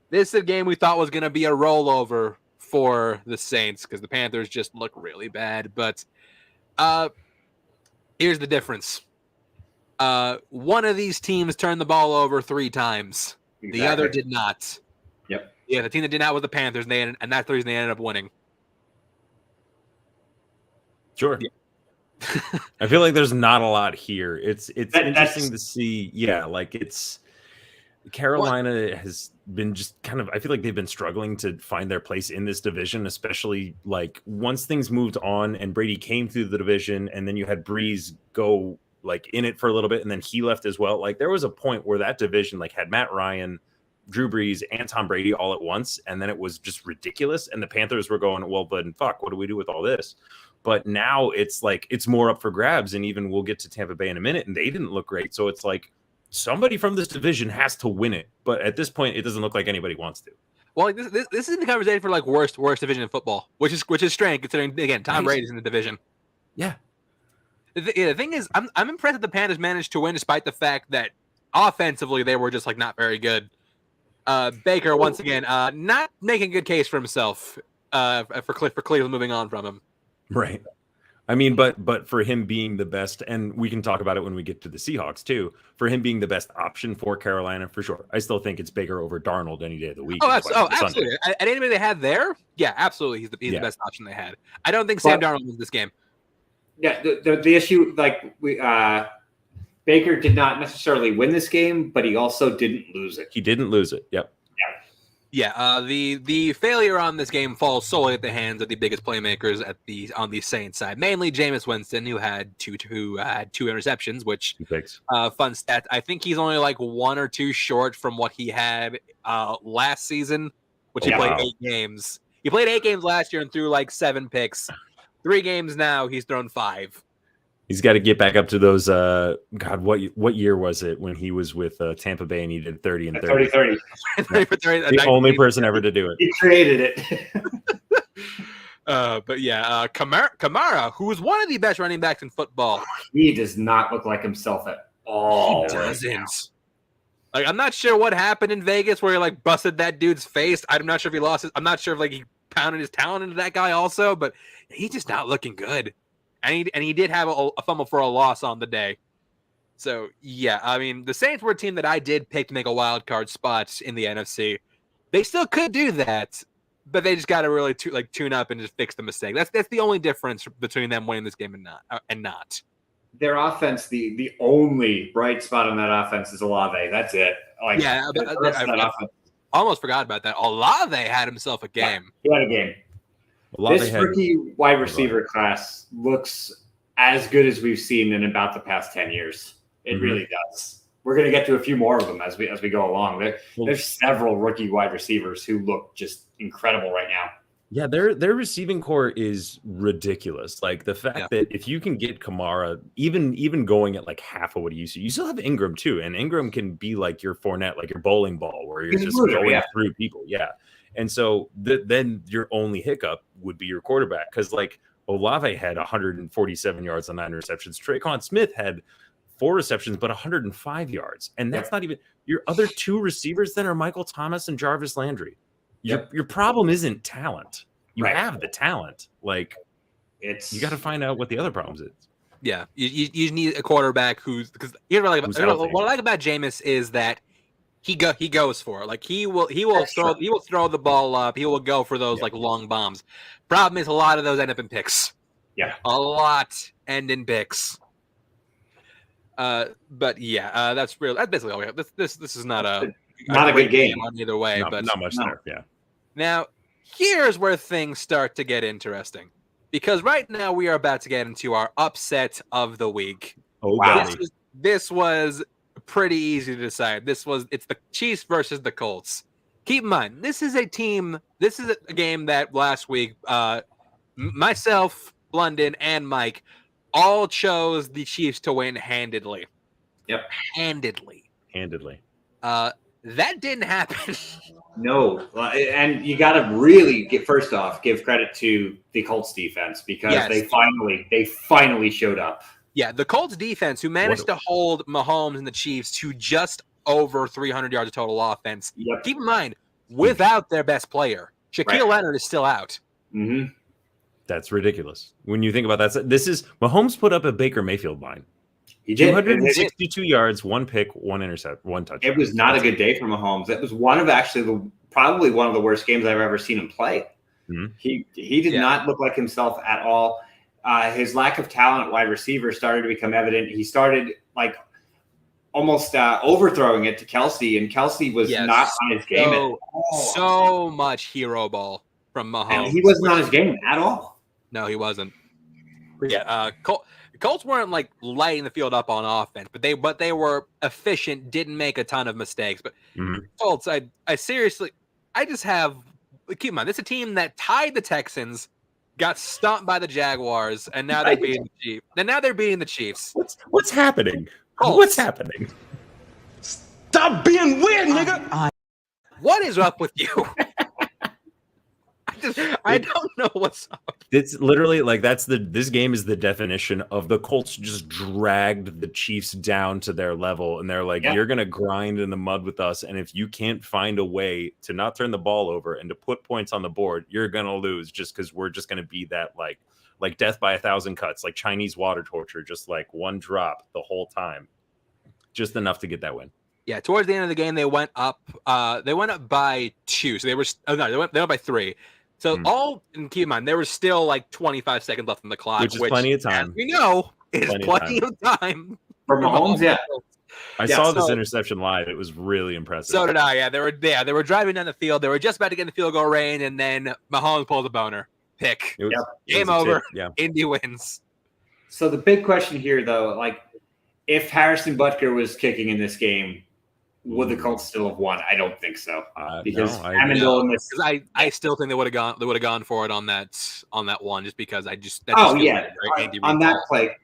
This is a game we thought was going to be a rollover for the Saints because the Panthers just look really bad. But here's the difference. One of these teams turned the ball over 3 times. Exactly. The other did not. Yep. Yeah, the team that did not was the Panthers, and that's the reason they ended up winning. Sure. Yeah. I feel like there's not a lot here. It's interesting to see. Yeah, like Carolina has been just kind of, I feel like they've been struggling to find their place in this division, especially like once things moved on and Brady came through the division and then you had Breeze go like in it for a little bit and then he left as well. Like there was a point where that division like had Matt Ryan, Drew Brees, and Tom Brady all at once, and then it was just ridiculous. And the Panthers were going, well, then fuck, what do we do with all this? But now it's like it's more up for grabs, and even we'll get to Tampa Bay in a minute, and they didn't look great. So it's like somebody from this division has to win it. But at this point, it doesn't look like anybody wants to. Well, like this is in the conversation for like worst division in football, which is strange considering again Tom Brady's in the division. Yeah. The thing is, I'm impressed that the Panthers managed to win despite the fact that offensively they were just like not very good. Baker once again not making a good case for himself for Cleveland moving on from him. Right. I mean, but for him being the best, and we can talk about it when we get to the Seahawks too, for him being the best option for Carolina, for sure. I still think it's Baker over Darnold any day of the week. Oh, absolutely. At anybody they had there, yeah, absolutely. He's the best option they had. I don't think Sam Darnold wins this game. Yeah, the issue, like Baker did not necessarily win this game, but he also didn't lose it. He didn't lose it. Yep. Yeah, the failure on this game falls solely at the hands of the biggest playmakers on the Saints side, mainly Jameis Winston, who had two interceptions. Which fun stat, I think he's only like 1 or 2 short from what he had last season, which he played 8 games. He played 8 games last year and threw like 7 picks. 3 games now, he's thrown 5. He's got to get back up to those. God, what year was it when he was with Tampa Bay and he did 30 and 30? 30. The only person ever to do it. He created it. But yeah, Kamara, who is one of the best running backs in football. He does not look like himself at all. He doesn't. Like, I'm not sure what happened in Vegas where he like busted that dude's face. I'm not sure if he lost it. I'm not sure if like he pounded his talent into that guy also, but he's just not looking good. And he did have a fumble for a loss on the day. So, yeah, I mean, the Saints were a team that I did pick to make a wild card spot in the NFC. They still could do that, but they just got to really tune up and just fix the mistake. That's the only difference between them winning this game and not. Their offense, the only bright spot on that offense is Olave. That's it. Like, yeah, I almost forgot about that. Olave had himself a game. He had a game. This rookie wide receiver class looks as good as we've seen in about the past 10 years. It really does. We're going to get to a few more of them as we go along. There's several rookie wide receivers who look just incredible right now. Yeah, their receiving core is ridiculous. Like the fact that if you can get Kamara even going at like half of what he used to, you still have Ingram too. And Ingram can be like your Fournette, like your bowling ball where you're just going through people. Yeah. And so then your only hiccup would be your quarterback because like Olave had 147 yards on 9 receptions. Traquan Smith had 4 receptions, but 105 yards. And that's not even your other 2 receivers then are Michael Thomas and Jarvis Landry. Your problem isn't talent. You have the talent. Like you got to find out what the other problems is. Yeah, you need a quarterback who's because what I like about Jameis is that he goes for it. Like he will throw the ball up. He will go for those like long bombs. Problem is a lot of those end up in picks. Yeah, a lot end in picks. But yeah, that's real. That's basically all we have. This is not a good game on either way, but not much there. Yeah. Now here's where things start to get interesting. Because right now we are about to get into our upset of the week. Oh, wow. This was pretty easy to decide. It's the Chiefs versus the Colts. Keep in mind, this is a game that last week, myself, London, and Mike all chose the Chiefs to win handedly. Yep. Handedly. That didn't happen. No, and you got to really give credit to the Colts defense because they finally showed up. Yeah, the Colts defense who managed to hold Mahomes and the Chiefs to just over 300 yards of total offense. Yep. Keep in mind, without their best player, Shaquille Leonard is still out. Mm-hmm. That's ridiculous. When you think about that, this is Mahomes put up a Baker Mayfield line. He did 262 yards, 1 pick, 1 intercept, 1 touchdown. It was not a good day for Mahomes. It was probably one of the worst games I've ever seen him play. Mm-hmm. He did not look like himself at all. His lack of talent at wide receiver started to become evident. He started like almost overthrowing it to Kelsey, and Kelsey was not on his game at all. So much hero ball from Mahomes. And he wasn't on his game at all. No, he wasn't. Yeah, Colts weren't like lighting the field up on offense, but they were efficient, didn't make a ton of mistakes. But Colts, I seriously, keep in mind, this is a team that tied the Texans, got stomped by the Jaguars, and now they're beating the Chiefs. And now they're beating the Chiefs. What's happening? Colts. What's happening? Stop being weird, nigga. What is up with you? I don't know what's up. It's literally like this game is the definition of the Colts just dragged the Chiefs down to their level, and they're like, you're gonna grind in the mud with us, and if you can't find a way to not turn the ball over and to put points on the board, you're gonna lose just because we're just gonna be that like death by 1,000 cuts, like Chinese water torture, just like one drop the whole time, just enough to get that win. Yeah, towards the end of the game, they went up. They went up by 2, so they went by 3. So and keep in mind, there was still like 25 seconds left on the clock, which is plenty of time. As we know, is plenty of time for Mahomes. Yeah, I saw this interception live. It was really impressive. So did I. Yeah, they were driving down the field. They were just about to get in the field goal range, and then Mahomes pulls a boner. Pick. Game over. Yeah, Indy wins. So the big question here, though, like if Harrison Butker was kicking in this game, would the Colts still have won? I don't think so. Because I still think they would have gone for it on that one, just because on that play.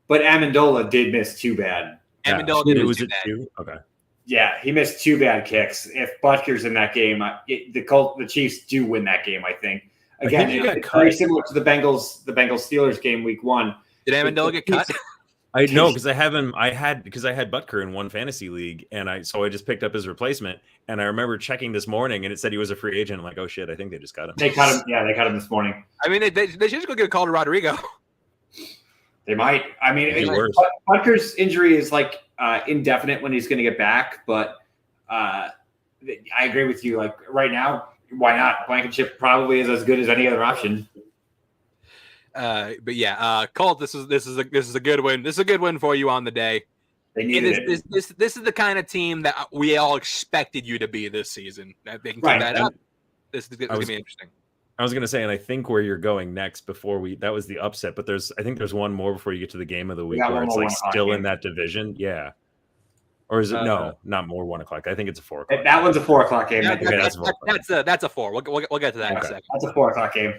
But Amendola did miss 2 bad. Amendola did miss 2 bad. 2? Okay. Yeah, he missed 2 bad kicks. If Butker's in that game, the Chiefs do win that game. I think. Again, it's very similar to the Bengals Steelers game week 1. Did Amendola get cut? I know because I had Butker in one fantasy league, and I just picked up his replacement. And I remember checking this morning, and it said he was a free agent. I'm like, oh shit, I think they just got him. They cut him. Yeah, they cut him this morning. I mean, they should just go get a call to Rodrigo. They might. I mean, Butker's injury is like indefinite when he's going to get back. But I agree with you. Like right now, why not? Blankenship probably is as good as any other option. But yeah, Colt, this is a good win. This is a good win for you on the day. They needed it. This is the kind of team that we all expected you to be this season. That they can keep that up. This is going to be interesting. I was going to say, and I think where you're going next that was the upset, but I think there's one more before you get to the game of the week where it's like still in that division. Yeah. Or is it not more 1 o'clock? I think it's a 4 o'clock. That one's a 4 o'clock game. That's a 4. We'll get to that in a second. That's a 4 o'clock game.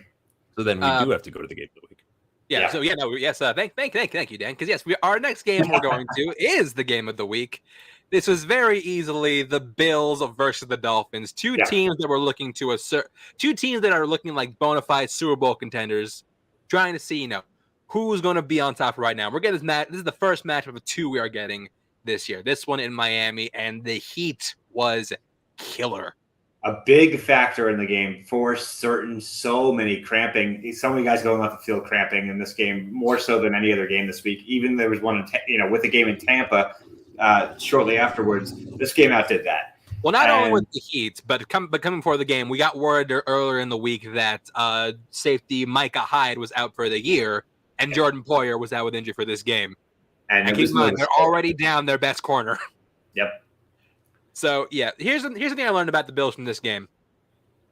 So then we do have to go to the game of the week. Yeah. So thank you, Dan. Because yes, our next game we're going to is the game of the week. This was very easily the Bills versus the Dolphins. Two teams that are looking like bona fide Super Bowl contenders, trying to see who's going to be on top right now. We're getting this match. This is the first matchup of 2 we are getting this year. This one in Miami, and the heat was killer. a big factor in the game for certain. So many cramping, so many guys going off the field cramping in this game, more so than any other game this week. Even there was one, with the game in Tampa shortly afterwards. This game outdid that. Well, not only with the Heat, but coming for the game, we got word earlier in the week that safety Micah Hyde was out for the year, and Jordan Poyer was out with injury for this game. And keep in mind, they're already down their best corner. Yep. So yeah, here's the thing I learned about the Bills from this game.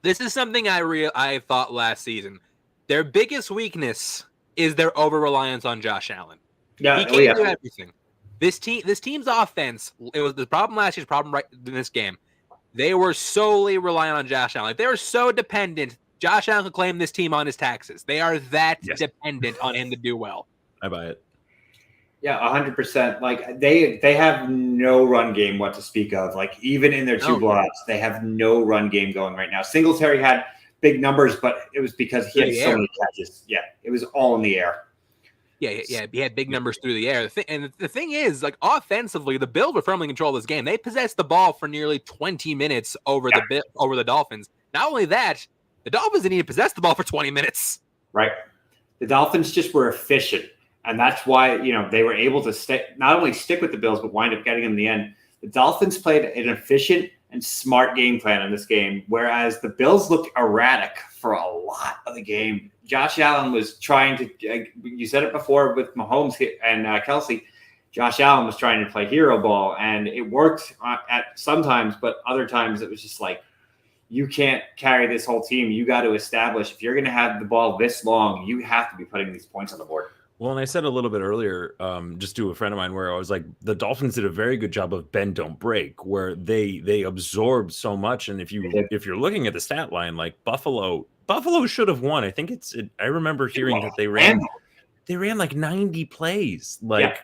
This is something I thought last season. Their biggest weakness is their over reliance on Josh Allen. Yeah, he can't do everything. This team's offense, it was the problem last year's problem right in this game. They were solely relying on Josh Allen. Like, they were so dependent. Josh Allen could claim this team on his taxes. They are that dependent on him to do well. I buy it. Yeah, 100%. Like they have no run game what to speak of. Like even in their two blowouts, they have no run game going right now. Singletary had big numbers, but it was because he had so many catches. Yeah, it was all in the air. Yeah. He had big numbers through the air. The thing is, like offensively, the Bills were firmly in control of this game. They possessed the ball for nearly 20 minutes over the Dolphins. Not only that, the Dolphins didn't even possess the ball for 20 minutes. Right. The Dolphins just were efficient, and that's why they were able to not only stick with the Bills but wind up getting them in the end. The Dolphins played an efficient and smart game plan in this game, whereas the Bills looked erratic for a lot of the game. Josh Allen was trying to, you said it before with Mahomes and Kelsey, Josh Allen was trying to play hero ball, and it worked at sometimes, but other times it was just like, you can't carry this whole team. You got to establish, if you're going to have the ball this long, you have to be putting these points on the board. Well, and I said a little bit earlier, just to a friend of mine, where I was like, the Dolphins did a very good job of bend don't break, where they absorbed so much. And if you're looking at the stat line, like Buffalo should have won. I think I remember hearing that they ran like 90 plays. Like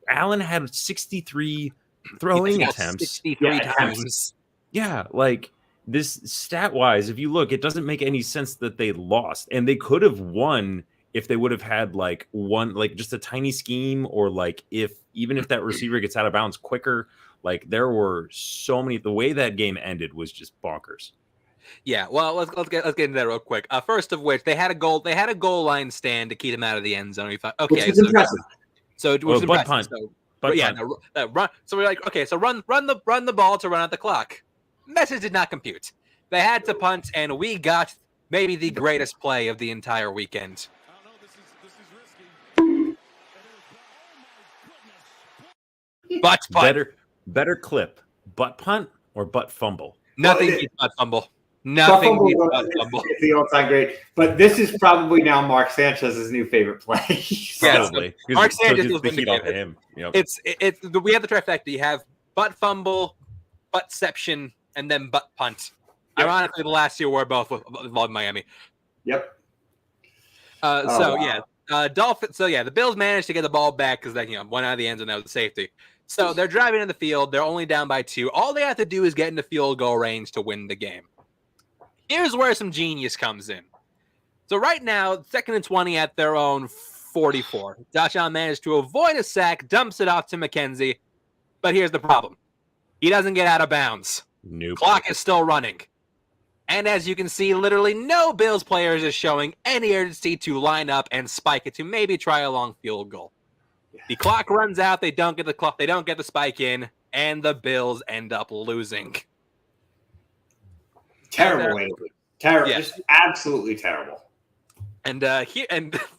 Allen had 63 throwing attempts. 63 times. Yeah, like this stat wise, if you look, it doesn't make any sense that they lost, and they could have won if they would have had like just a tiny scheme, or like even if that receiver gets out of bounds quicker. Like there were so many. The way that game ended was just bonkers. Yeah, well, let's get into that real quick. First of which, they had a goal line stand to keep him out of the end zone. We thought, okay, which is impressive. So which was impressive. Punt. Run. So we're like, okay, so run the ball to run out the clock. Message did not compute. They had to punt, and we got maybe the greatest play of the entire weekend. Butt punt. Better clip. Butt punt or butt fumble? Nothing beats butt fumble. Nothing beats butt fumble. It's the all-time great. But this is probably now Mark Sanchez's new favorite play. Probably. Mark Sanchez was the heat off of him. Yep. We have the trifecta. You have butt fumble, buttception, and then butt punt. Yep. Ironically, the last two were both involved Miami. Yep. Dolphins. So the Bills managed to get the ball back because one out of the end zone, that was the safety. So they're driving in the field. They're only down by 2. All they have to do is get into field goal range to win the game. Here's where some genius comes in. So right now, 2nd and 20 at their own 44. Josh Allen managed to avoid a sack, dumps it off to McKenzie. But here's the problem. He doesn't get out of bounds. Nope. Clock is still running. And as you can see, literally no Bills players is showing any urgency to line up and spike it to maybe try a long field goal. The clock runs out. They don't get the clock. They don't get the spike in, and the Bills end up losing. Terrible way to lose. Terrible. Yeah. Just absolutely terrible. And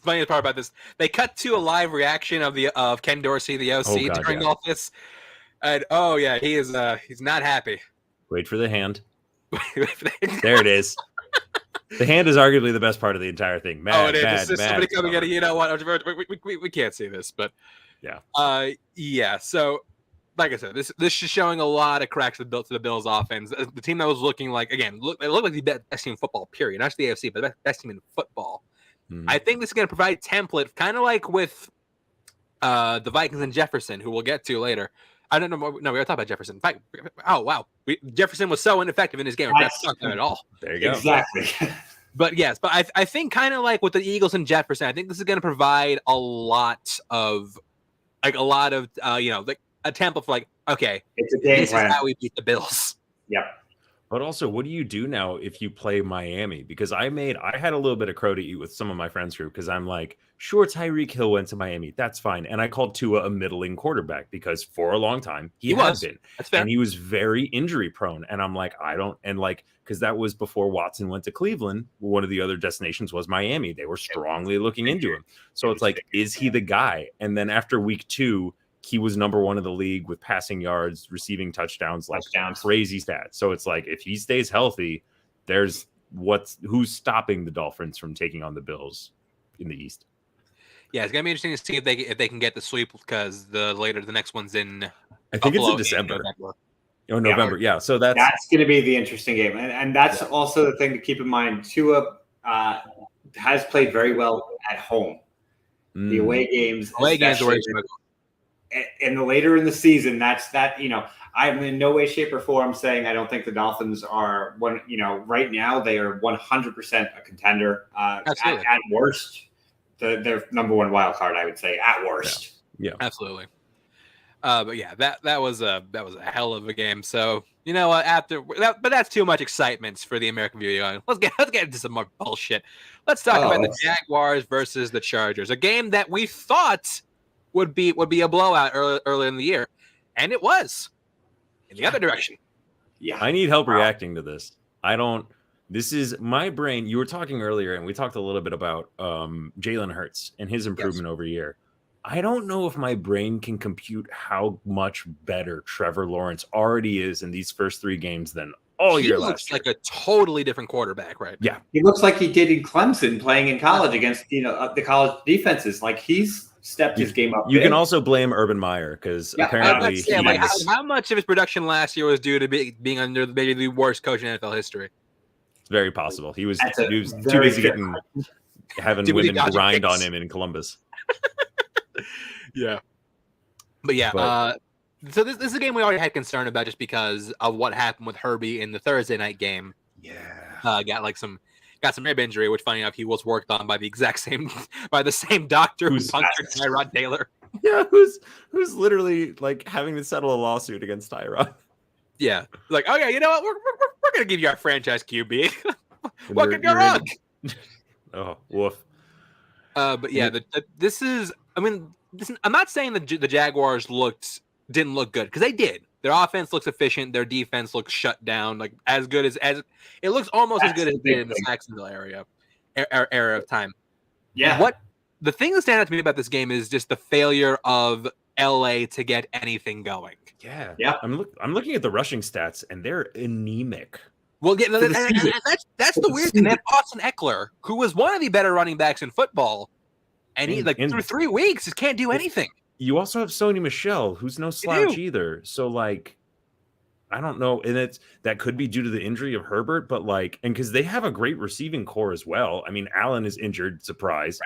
funny part about this, they cut to a live reaction of Ken Dorsey, the OC, during all this. And he's not happy. Wait for the hand. There it is. The hand is arguably the best part of the entire thing. It is. Just somebody coming in, you know what? We can't see this, but yeah. So, like I said, this is showing a lot of cracks to the Bills' offense. The team that was looking like, again, they look like the best team in football. Period. Not just the AFC, but the best team in football. Mm-hmm. I think this is going to provide a template, kind of like with the Vikings and Jefferson, who we'll get to later. I don't know. No, we got to talk about Jefferson. Oh, wow. Jefferson was so ineffective in this game. We're not talking about it at all. There you go. Exactly. But I think kind of like with the Eagles and Jefferson, I think this is going to provide a lot of a template for okay, it's a game this plan. is how we beat the Bills. Yep. But also, what do you do now if you play Miami? Because I had a little bit of crow to eat with some of my friends group because I'm like, sure, Tyreek Hill went to Miami. That's fine. And I called Tua a middling quarterback because for a long time he had been. That's fair. And he was very injury prone. And I'm like, because that was before Watson went to Cleveland. One of the other destinations was Miami. They were strongly looking into him. So it's like, is he the guy? And then after week 2, he was number 1 in the league with passing yards, receiving touchdowns, crazy stats. So it's like, if he stays healthy, who's stopping the Dolphins from taking on the Bills in the East? Yeah, it's gonna be interesting to see if they can get the sweep because the next one's in. I think Buffalo it's in December. November. Yeah. So that's going to be the interesting game, and that's also the thing to keep in mind. Tua has played very well at home. The away games, and the later in the season, I'm in no way, shape, or form saying I don't think the Dolphins are right now they are 100% a contender. At worst, their number 1 wild card, I would say, at worst. Yeah. Absolutely. But yeah, that was a hell of a game. So you know what? But that's too much excitement for the American viewing. Let's get into some more bullshit. Let's talk about the Jaguars versus the Chargers, a game that we thought would be a blowout earlier in the year, and it was in the other direction. Yeah, I need help reacting to this. This is my brain. You were talking earlier, and we talked a little bit about Jalen Hurts and his improvement over year. I don't know if my brain can compute how much better Trevor Lawrence already is in these first 3 games than all year last year. He looks like a totally different quarterback, right? Yeah, he looks like he did in Clemson playing in college against the college defenses. Like he's stepped his game up. You can also blame Urban Meyer because apparently how much of his production last year was due to being under maybe the worst coach in NFL history. It's very possible. He was too busy having women grind on him in Columbus. Yeah. But yeah, so this is a game we already had concern about just because of what happened with Herbie in the Thursday night game. Yeah. Got some rib injury, which funny enough, he was worked on by the same doctor who punctured Tyrod Taylor. Yeah, who's literally like having to settle a lawsuit against Tyrod. Yeah. Like, okay, you know what? We're gonna give you our franchise QB. What could go wrong? Oh, woof. But yeah, I'm not saying the Jaguars didn't look good because they did. Their offense looks efficient. Their defense looks shut down, like as good as it looks almost as good as it did in the Jacksonville era of time. Yeah. The thing that stands out to me about this game is just the failure of LA to get anything going. Yeah. I'm looking at the rushing stats and they're anemic. Well, yeah, that's the weird thing. They have Austin Eckler, who was one of the better running backs in football, and he through 3 weeks just can't do anything. You also have Sony Michel, who's no slouch either. So like, I don't know, and that could be due to the injury of Herbert, but like, and because they have a great receiving core as well. I mean, Allen is injured, surprise.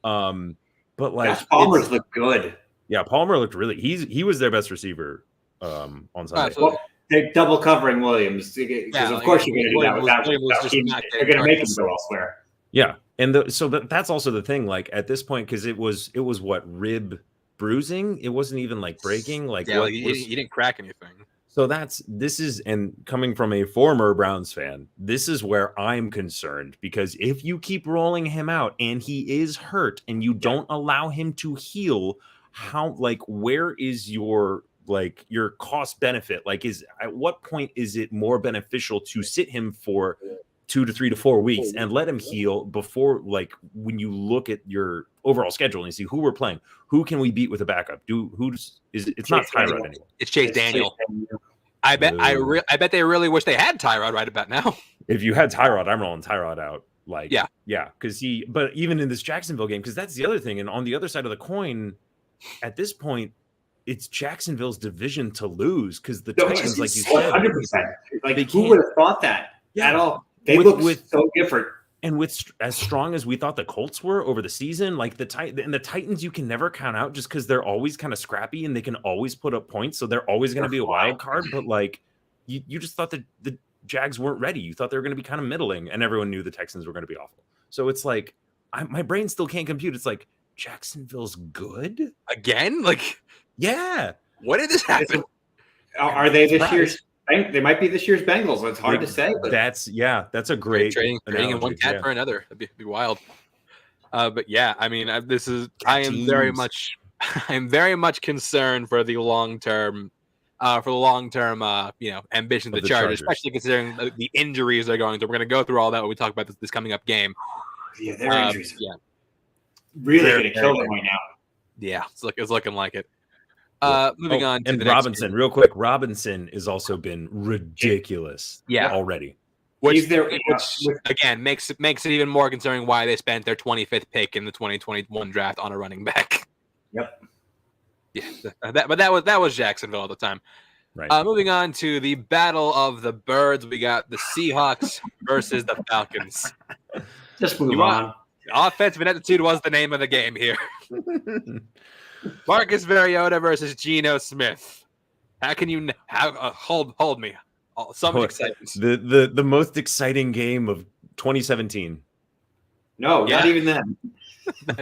Right. But like, Palmer's looked good. Yeah, Palmer looked really. He was their best receiver on Sunday. Well, they're double covering Williams because of course you're going to do that without they're going to make him go elsewhere. Yeah, and so that's also the thing. Like at this point, because it was what, rib bruising. It wasn't even like breaking. Like you didn't crack anything. So and coming from a former Browns fan, this is where I'm concerned, because if you keep rolling him out and he is hurt and you don't allow him to heal, where is your cost benefit? Like, at what point is it more beneficial to sit him for 2 to 3 to 4 weeks and let him heal before, like, when you look at your overall schedule and you see who we're playing, who can we beat with a backup? It's not Tyrod anymore. It's Chase Daniel. I bet they really wish they had Tyrod right about now. If you had Tyrod, I'm rolling Tyrod out. Like, yeah, because but even in this Jacksonville game, because that's the other thing, and on the other side of the coin, at this point, it's Jacksonville's division to lose, because the Titans, like you said, 100%. Like, who would have thought that at all? They look so different. And with as strong as we thought the Colts were over the season, like the Titans, you can never count out, just because they're always kind of scrappy and they can always put up points, so they're always going to be a wild card. But like, you just thought that the Jags weren't ready. You thought they were going to be kind of middling, and everyone knew the Texans were going to be awful. So it's like, my brain still can't compute. It's like, Jacksonville's good again. Like, yeah. What did this happen? Are they this year's They might be this year's Bengals. It's hard to say. But That's a great trading in one cat for another. That'd be wild. But yeah, I mean, I am very much concerned for the long term, ambitions of the Chargers, especially considering the injuries they're going through. We're going to go through all that when we talk about this coming up game. Yeah, their injuries. Yeah, really going to kill them right now. Yeah, it's looking like it. Moving on to and the Robinson, real quick. Robinson has also been ridiculous. Already. Which again makes it even more concerning why they spent their 25th pick in the 2021 draft on a running back. Yep. Yeah, that was Jacksonville at the time. Right. Moving on to the Battle of the Birds, we got the Seahawks versus the Falcons. Just move on. Offensive ineptitude was the name of the game here. Marcus Mariota versus Geno Smith. How can you hold me? Some excitement. The most exciting game of 2017. No, not even then. Not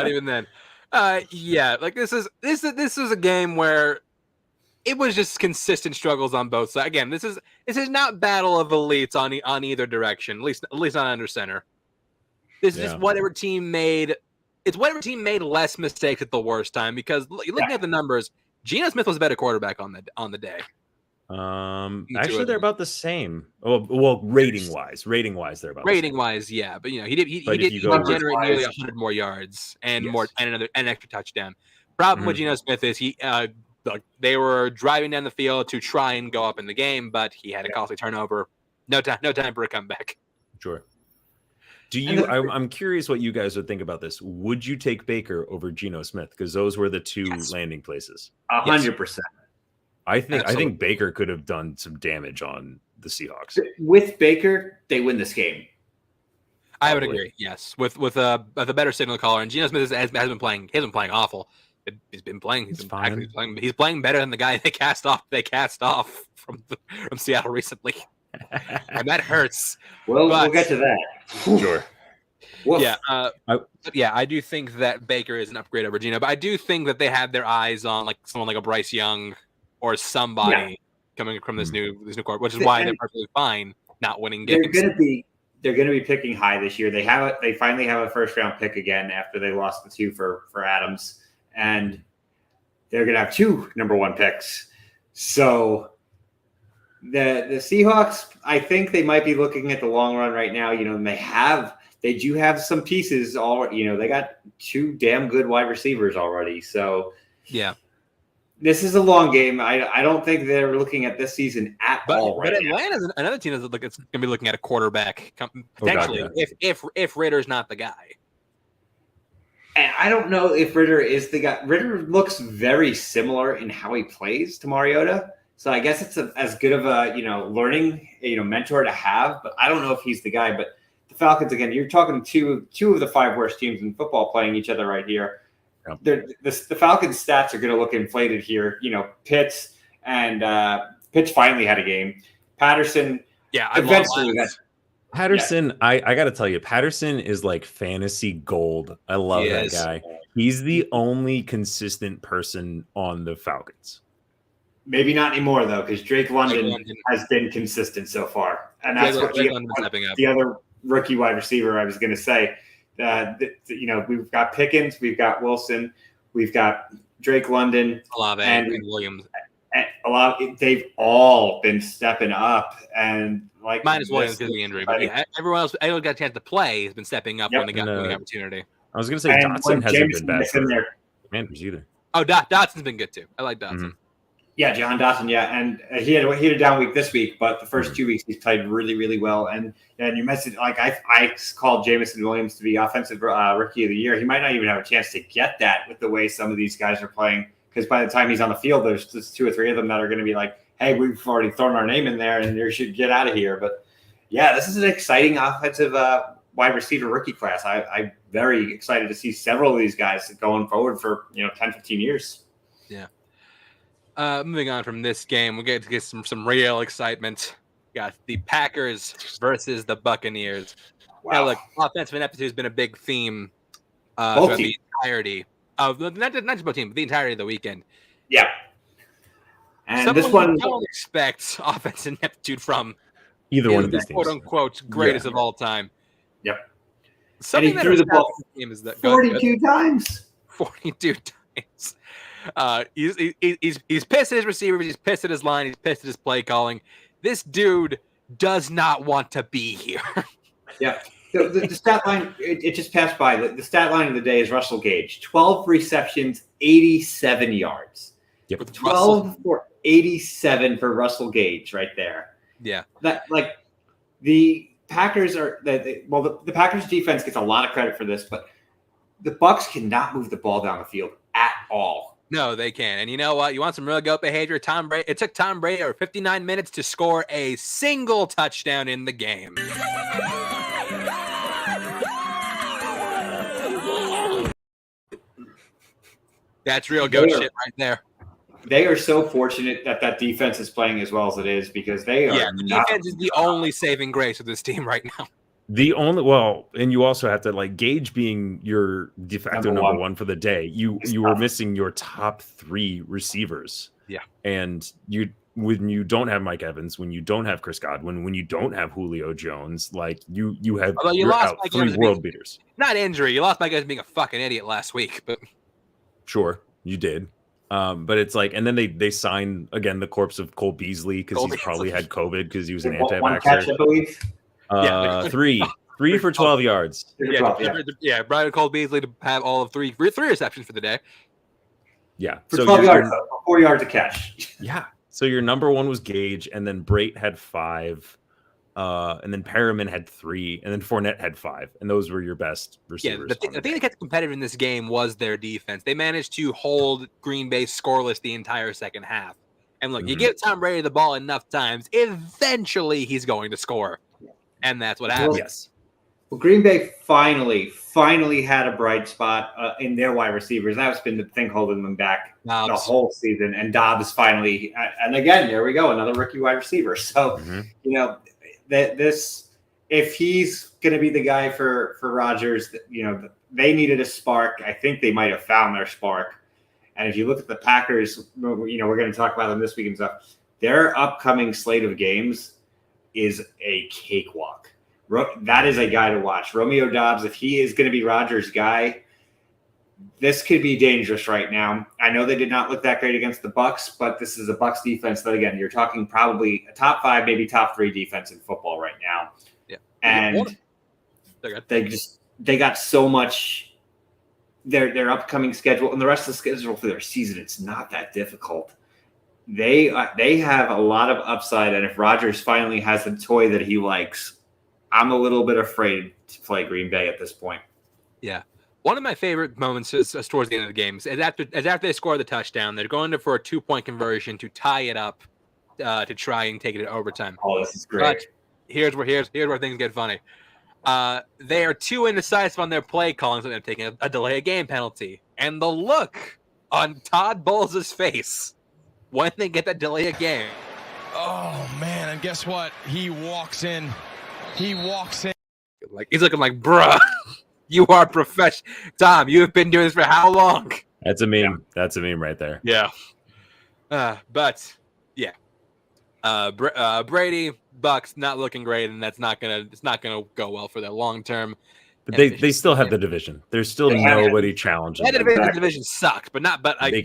even then. Like this is a game where it was just consistent struggles on both sides. Again, this is not battle of elites on either direction. At least not under center. This is just whatever team made. It's whatever team made less mistakes at the worst time. Because looking at the numbers, Geno Smith was a better quarterback on the day. Actually, they're about the same. Well, rating wise, they're about rating wise, yeah. But he did generate nearly 100 more yards and an extra touchdown. Problem with Geno Smith is they were driving down the field to try and go up in the game, but he had a costly turnover. No time for a comeback. Sure. I'm curious what you guys would think about this. Would you take Baker over Geno Smith? Because those were the two landing places. 100%. I think Baker could have done some damage on the Seahawks. With Baker, they win this game. I would agree. Yes, with a better signal caller, and Geno Smith has been playing. He hasn't been playing awful. He's been playing. He's playing better than the guy they cast off. From Seattle recently, and that hurts. Well, we'll get to that. Sure. I do think that Baker is an upgrade over Geno, but I do think that they have their eyes on like someone like a Bryce Young or somebody coming from this new court, which is why they're perfectly fine not winning games. They're gonna be picking high this year. They finally have a first round pick again after they lost the 2 for Adams, and they're gonna have 2 number 1 picks. So the Seahawks, I think they might be looking at the long run right now. They do have some pieces already. They got 2 damn good wide receivers already. So yeah. This is a long game. I don't think they're looking at this season at all. But Atlanta's another team that's going to be looking at a quarterback potentially if Ritter's not the guy. And I don't know if Ritter is the guy. Ritter looks very similar in how he plays to Mariota. So I guess it's as good of a learning mentor to have. But I don't know if he's the guy. But the Falcons, again, you're talking two of the 5 worst teams in football playing each other right here. The Falcons' stats are going to look inflated here. Pitts finally had a game. Patterson, eventually. Patterson, I got to tell you, Patterson is like fantasy gold. I love that guy. He's the only consistent person on the Falcons. Maybe not anymore though, because Drake London has been consistent so far, and that's what the other rookie wide receiver I was going to say. We've got Pickens, we've got Wilson, we've got Drake London, Olave, and Williams. And they've all been stepping up, and minus Williams because of the injury, but everyone else got a chance to play. Has been stepping up when they got the opportunity. I was going to say Dotson hasn't been bad for Commanders either. Oh, Dotson's been good too. I like Dotson. Mm-hmm. Yeah, John Dotson. Yeah, and he had a down week this week, but the first 2 weeks he's played really, really well. And you mentioned I called Jameson Williams to be offensive rookie of the year. He might not even have a chance to get that with the way some of these guys are playing. Because by the time he's on the field, there's just 2 or 3 of them that are going to be like, "Hey, we've already thrown our name in there, and you should get out of here." But yeah, this is an exciting offensive wide receiver rookie class. I'm very excited to see several of these guys going forward for 10, 15 years. Yeah. Moving on from this game, we get some real excitement. We got the Packers versus the Buccaneers. Wow. Now, look, offensive ineptitude has been a big theme throughout the entirety of not just both teams, but the entirety of the weekend. Yeah. And this one, don't expect offensive ineptitude from Either one of these quote teams. unquote greatest of all time. Yep. Something and he threw the ball game is that 42 times. 42 times. He's pissed at his receivers. He's pissed at his line. He's pissed at his play calling. This dude does not want to be here. Yeah. The stat line, it just passed by. The stat line of the day is Russell Gage. 12 receptions, 87 yards. Yep. 12 for 87 for Russell Gage right there. Yeah. That like the Packers are the Packers defense gets a lot of credit for this, but the Bucs cannot move the ball down the field at all. No, they can. And you know what? You want some real goat behavior? Tom Brady. It took Tom Brady over 59 minutes to score a single touchdown in the game. That's real goat shit right there. They are so fortunate that defense is playing as well as it is because they are. Yeah, the defense is the only saving grace of this team right now. And you also have to like Gage being your de facto number one for the day. You were missing your top 3 receivers. Yeah, and when you don't have Mike Evans, when you don't have Chris Godwin, when you don't have Julio Jones, like you're out 3 world beaters. Not injury. You lost Mike Evans being a fucking idiot last week, but sure you did. But it's like, and then they signed again the corpse of Cole Beasley because he probably had COVID because he was an anti-vaxxer. 3 for 12 yards. Brian Cole Beasley to have all of 3 receptions for the day. Yeah, for 12 yards, 4 yards a catch. Yeah, so your number 1 was Gage, and then Brate had 5, and then Perriman had 3, and then Fournette had 5, and those were your best receivers. Yeah, the thing that kept competitive in this game was their defense. They managed to hold Green Bay scoreless the entire second half. And look, you give Tom Brady the ball enough times, eventually he's going to score. And that's what happened. Yes. Well, Green Bay finally had a bright spot in their wide receivers. That's been the thing holding them back the whole season. And Dobbs finally, and again, there we go, another rookie wide receiver. So, this, if he's going to be the guy for Rodgers, they needed a spark. I think they might have found their spark. And if you look at the Packers, we're going to talk about them this week and stuff. Their upcoming slate of games is a cakewalk. That is a guy to watch. Romeo Dobbs, if he is going to be Rodgers' guy, this could be dangerous right now. I know they did not look that great against the Bucs, but this is a Bucs defense that, again, you're talking probably a top 5, maybe top 3 defense in football right now. Yeah. And they got so much their upcoming schedule and the rest of the schedule for their season. It's not that difficult. They have a lot of upside, and if Rodgers finally has the toy that he likes, I'm a little bit afraid to play Green Bay at this point. Yeah. One of my favorite moments is towards the end of the game is after they score the touchdown, they're going for a 2-point conversion to tie it up to try and take it to overtime. Oh, this is great. But here's where things get funny. They are too indecisive on their play calling, so they're taking a delay of game penalty. And the look on Todd Bowles' face when they get that delay of game. Oh, man, and guess what? He walks in. Like he's looking like, bruh, you are professional. Tom, you have been doing this for how long? That's a meme. Yeah. That's a meme right there. Yeah. But yeah. Brady, Bucs not looking great, and it's not gonna go well for them long term. But they still have the division. There's still nobody challenging. The division sucked, but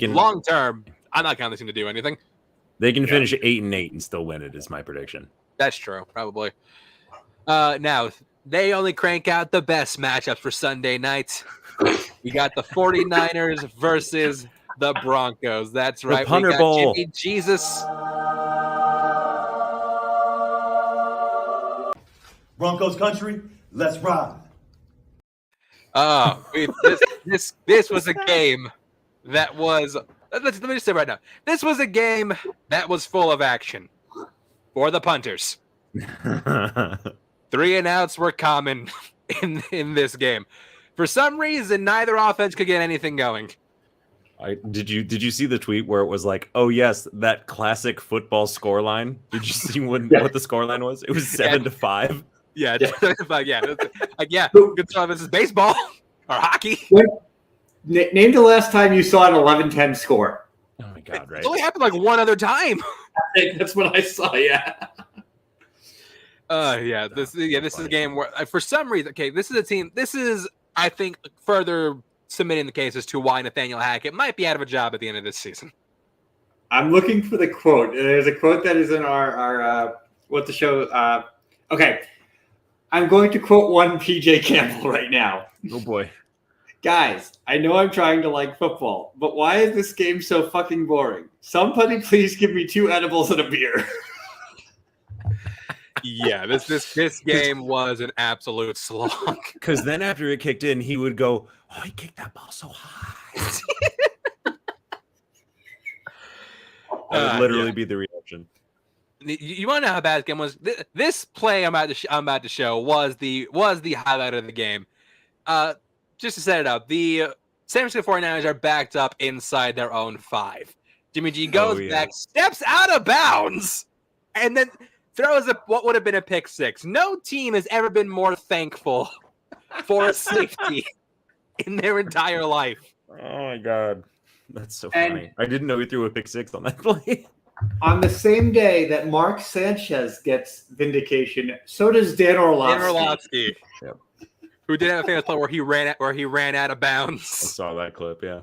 long term, I'm not counting this team to do anything. They can finish 8-8 and still win it, is my prediction. That's true, probably. Now, they only crank out the best matchups for Sunday night. You got the 49ers versus the Broncos. That's right. The Punter Bowl. Jimmy Jesus. Broncos country, let's ride. This was a game that was. Let me just say right now. This was a game that was full of action for the punters. 3 and outs were common in this game. For some reason, neither offense could get anything going. Did you see the tweet where it was like, oh yes, that classic football scoreline? Did you see what the scoreline was? It was 7-5. Yeah, 7-5. Yeah, good stuff. This is baseball or hockey. Name the last time you saw an 11-10 score. Oh my God, right? It only happened like one other time. I think that's what I saw. Yeah. This is a game where for some reason, this is a team. This is, I think, further submitting the case as to why Nathaniel Hackett might be out of a job at the end of this season. I'm looking for the quote. There's a quote that is in our what the show. Okay, I'm going to quote one PJ Campbell right now. Oh boy. Guys, I know I'm trying to like football, but why is this game so fucking boring? Somebody please give me 2 edibles and a beer. Yeah, this game was an absolute slog. Because then after it kicked in, he would go, "Oh, he kicked that ball so high." That would literally be the reaction. You want to know how bad this game was? This play I'm about to show was the highlight of the game. Just to set it up, the San Francisco 49ers are backed up inside their own 5. Jimmy G goes back, steps out of bounds, and then throws what would have been a pick 6. No team has ever been more thankful for a safety in their entire life. Oh my God. That's so funny. I didn't know he threw a pick 6 on that play. On the same day that Mark Sanchez gets vindication, so does Dan Orlovsky. Yep. Who did have a famous play where he ran out of bounds. I saw that clip, yeah.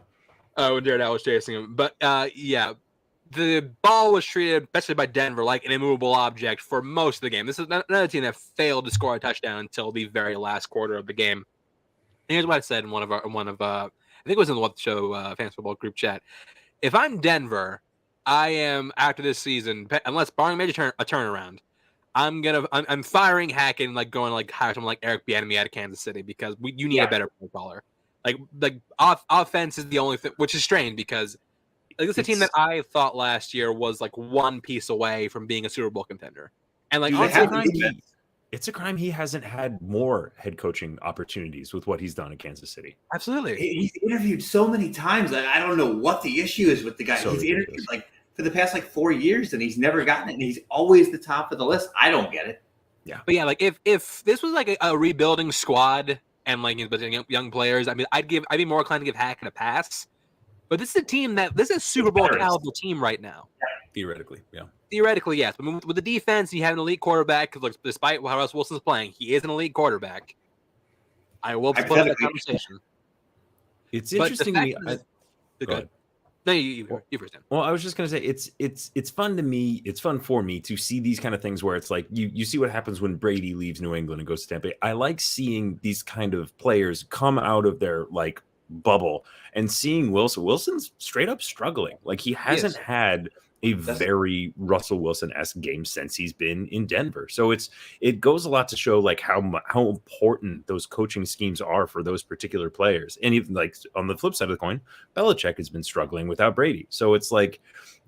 When Jared Allen was chasing him. But the ball was treated, especially by Denver, like an immovable object for most of the game. This is another team that failed to score a touchdown until the very last quarter of the game. And here's what I said in one of I think it was in the show Fantasy Football group chat. If I'm Denver, I am after this season, unless barring major turnaround, I'm firing Hackett and going hire someone like Eric Bieniemy out of Kansas City because you need a better play caller. Offense is the only thing, which is strange because it's a team that I thought last year was one piece away from being a Super Bowl contender, and it's a crime he hasn't had more head coaching opportunities with what he's done in Kansas City. Absolutely, he's interviewed so many times. I don't know what the issue is with the guy. He's interviewed for the past 4 years, and he's never gotten it. And he's always the top of the list. I don't get it. Yeah, but if this was a rebuilding squad and young players, I'd be more inclined to give Hackett a pass. But this is a team this is a Super Bowl caliber team right now. Theoretically, yeah. Theoretically, yes. But with the defense, you have an elite quarterback. Because despite how Russell Wilson's playing, he is an elite quarterback. I will put in the conversation. It's interesting to me. Go ahead. No, you first. Well, I was just gonna say it's fun to me. It's fun for me to see these kind of things where it's you see what happens when Brady leaves New England and goes to Tampa Bay. I like seeing these kind of players come out of their bubble and seeing Wilson's straight up struggling. He hasn't had a very Russell Wilson-esque game since he's been in Denver. So it goes a lot to show how important those coaching schemes are for those particular players. And even on the flip side of the coin, Belichick has been struggling without Brady. So it's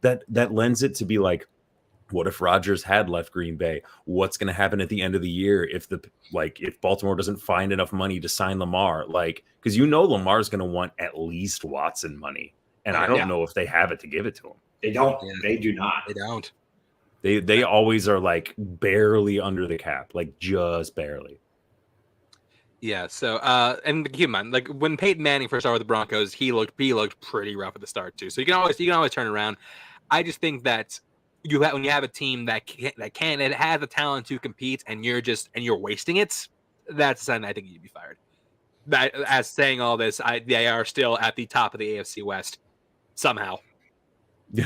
that lends it to be what if Rodgers had left Green Bay? What's going to happen at the end of the year if if Baltimore doesn't find enough money to sign Lamar? Because Lamar's going to want at least Watson money, and I don't know if they have it to give it to him. They don't. Yeah. They do not. They don't. They always are barely under the cap, just barely. Yeah. So and keep in mind, when Peyton Manning first started with the Broncos, he looked pretty rough at the start too. So you can always turn around. I just think that when you have a team that has the talent to compete and you're wasting it, that's something I think you'd be fired. As saying all this, they are still at the top of the AFC West somehow.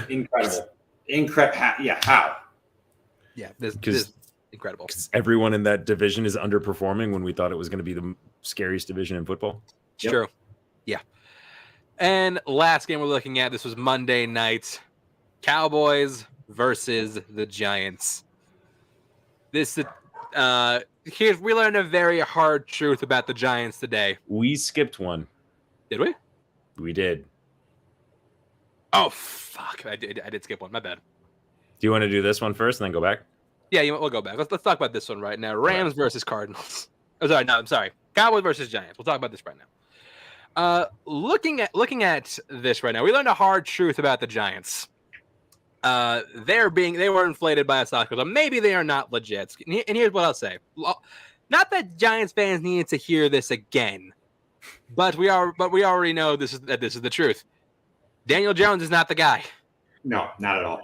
Incredible. Yeah, how? Yeah, this is incredible. Because everyone in that division is underperforming when we thought it was going to be the scariest division in football. It's true. Yeah. And last game we're looking at, this was Monday night. Cowboys versus the Giants. We learned a very hard truth about the Giants today. We skipped one. Did we? We did. Oh fuck! I did skip one. My bad. Do you want to do this one first and then go back? Yeah, we'll go back. Let's talk about this one right now. Rams versus Cardinals. I'm sorry. Cowboys versus Giants. We'll talk about this right now. Looking at this right now, we learned a hard truth about the Giants. They were inflated by a soccer club. Maybe they are not legit. And here's what I'll say. Not that Giants fans needed to hear this again, but we already know this is the truth. Daniel Jones is not the guy. No, not at all.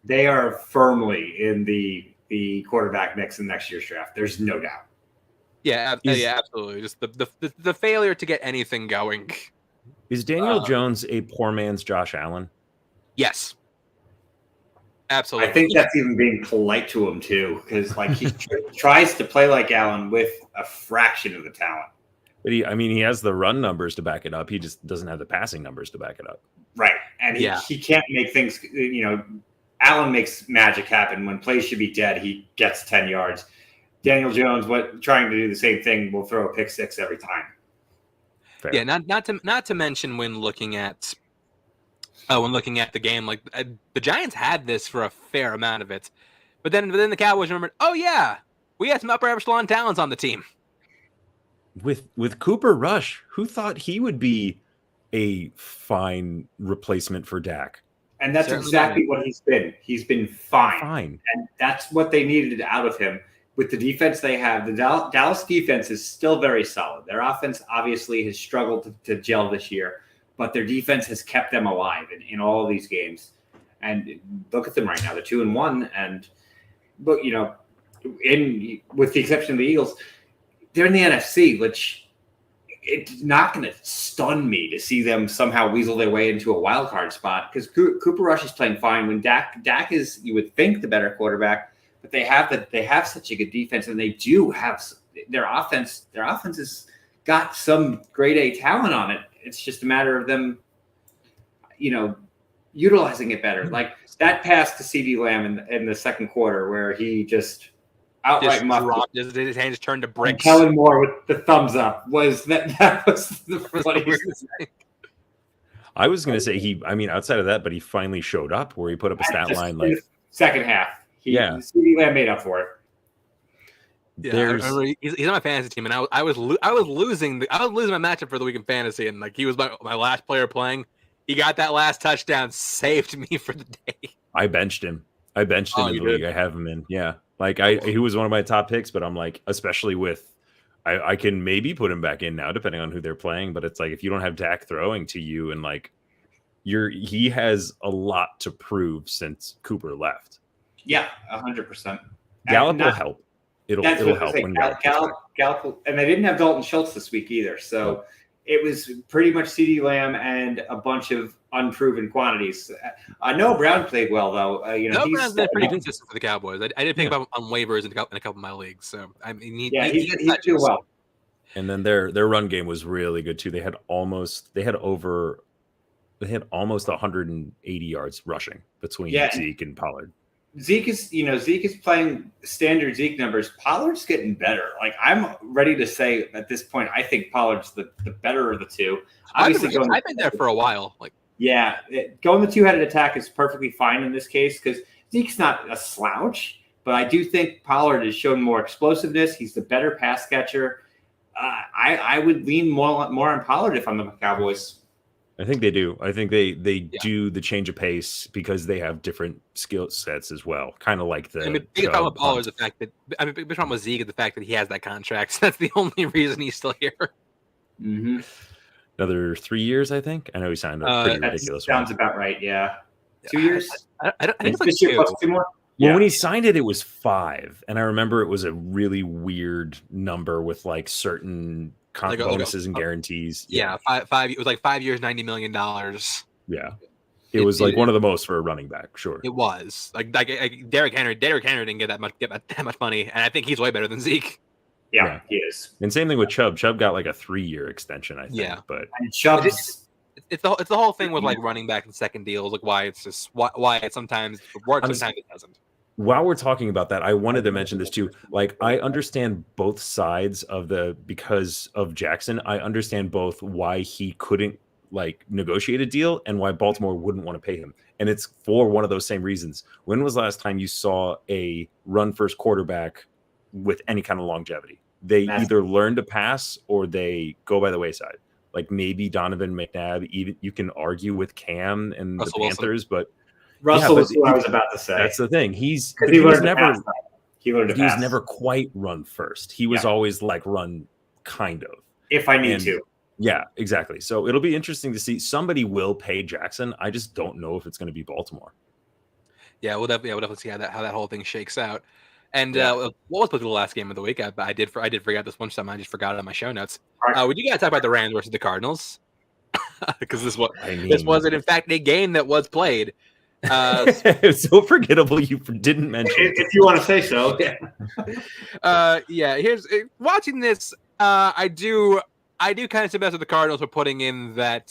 They are firmly in the quarterback mix in next year's draft. There's no doubt. Yeah, absolutely. Just the failure to get anything going. Is Daniel Jones a poor man's Josh Allen? Yes. Absolutely. I think that's even being polite to him too, because like he tries to play like Allen with a fraction of the talent. But he has the run numbers to back it up. He just doesn't have the passing numbers to back it up. Right. And he can't make things, Allen makes magic happen. When plays should be dead, he gets 10 yards. Daniel Jones, trying to do the same thing, will throw a pick six every time. Fair. Yeah, not to mention when looking at the game, like the Giants had this for a fair amount of it, but then the Cowboys remembered, oh yeah, we had some upper echelon talents on the team. With Cooper Rush, who thought he would be a fine replacement for Dak? And that's exactly what he's been. He's been fine. And that's what they needed out of him. With the defense they have, the Dallas defense is still very solid. Their offense obviously has struggled to gel this year, but their defense has kept them alive in all of these games. And look at them right now. They're 2-1. But with the exception of the Eagles, they're in the NFC, which it's not going to stun me to see them somehow weasel their way into a wild card spot, because Cooper Rush is playing fine. When Dak is, you would think, the better quarterback, but they have such a good defense, and they do have their offense. Their offense has got some grade A talent on it. It's just a matter of them, utilizing it better. Like that pass to CeeDee Lamb in the second quarter, where he just outright muffed his hand just turned to bricks. Kellen Moore with the thumbs up was that was the funniest thing. I was going to say outside of that, but he finally showed up where he put up a stat line like second half. CeeDee Lamb made up for it. Yeah, he's on my fantasy team, and I was losing my matchup for the week in fantasy, and like he was my last player playing. He got that last touchdown, saved me for the day. I benched him. In the league. I have him in. Yeah, like he was one of my top picks, but I'm like, especially with I can maybe put him back in now, depending on who they're playing. But it's like if you don't have Dak throwing to you, and like he has a lot to prove since Cooper left. Yeah, 100%. Gallup will help. It'll help when Gallup, and they didn't have Dalton Schultz this week either. So it was pretty much CeeDee Lamb and a bunch of unproven quantities. Noah Brown played well, though. Noah Brown's been pretty consistent for the Cowboys. I did pick him up on waivers in a couple of my leagues. So I mean, he did well. And then their run game was really good too. They had almost 180 yards rushing between Zeke and Pollard. Zeke is playing standard Zeke numbers. Pollard's getting better. Like I'm ready to say at this point, I think Pollard's the better of the two. Obviously, I've been there for a while. Going the two-headed attack is perfectly fine in this case because Zeke's not a slouch, but I do think Pollard has shown more explosiveness. He's the better pass catcher. I would lean more on Pollard if I'm the Cowboys. I think they do. I think they do the change of pace because they have different skill sets as well. Kind of like the big problem with Pollard is the fact that big problem with Zeke is the fact that he has that contract. So that's the only reason he's still here. Mm-hmm. Another 3 years, I think. I know he signed a pretty ridiculous sounds one. about right. Yeah, 2 years. I think it's like this year plus 2 more. Well, when he signed it, it was 5, and I remember it was a really weird number with like certain bonuses and guarantees. Yeah, five. It was like 5 years, $90 million. Yeah, it was like one of the most for a running back. Sure, it was like Derrick Henry. Derrick Henry didn't get that much money, and I think he's way better than Zeke. Yeah, he is. And same thing with Chubb. Chubb got like a 3-year extension, I think. Yeah, but Chubb's it's the whole thing with like running back and second deals, like why it's just why it sometimes works, sometimes it doesn't. While we're talking about that, I wanted to mention this too. Like, I understand both sides of because of Jackson. I understand both why he couldn't like negotiate a deal and why Baltimore wouldn't want to pay him. And it's for one of those same reasons. When was the last time you saw a run first quarterback with any kind of longevity? They either learn to pass or they go by the wayside. Like maybe Donovan McNabb, even you can argue with Cam and Russell the Panthers, Wilson. but Russell was what I was about to say. That's the thing. He was never quite run first. He was always like run kind of. If I need to. Yeah, exactly. So it'll be interesting to see. Somebody will pay Jackson. I just don't know if it's going to be Baltimore. Yeah, we'll definitely see how that whole thing shakes out. And what was the last game of the week? I did forget this one time. I just forgot it on my show notes. We do got to talk about the Rams versus the Cardinals because this wasn't in fact a game that was played. It's so forgettable you didn't mention it. If you want to say so. Here's watching this. I do kind of sympathize with the Cardinals for putting in that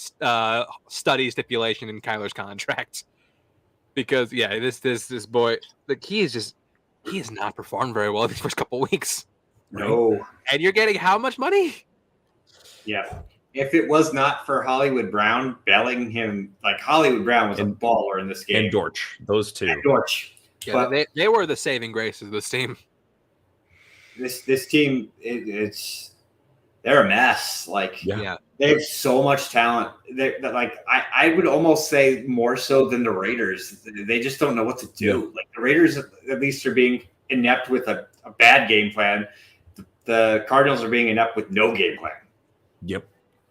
study stipulation in Kyler's contract because this boy, like, he has not performed very well these first couple weeks. No. And you're getting how much money? Yeah. If it was not for Hollywood Brown bailing him, like Hollywood Brown was a baller in this game. And Dortch, those two. And Dortch. Yeah, but they were the saving graces of this team. This team, they're a mess. Like, they have so much talent. I would almost say more so than the Raiders. They just don't know what to do. Yeah. Like the Raiders, at least, are being inept with a bad game plan. The Cardinals are being inept with no game plan. Yep,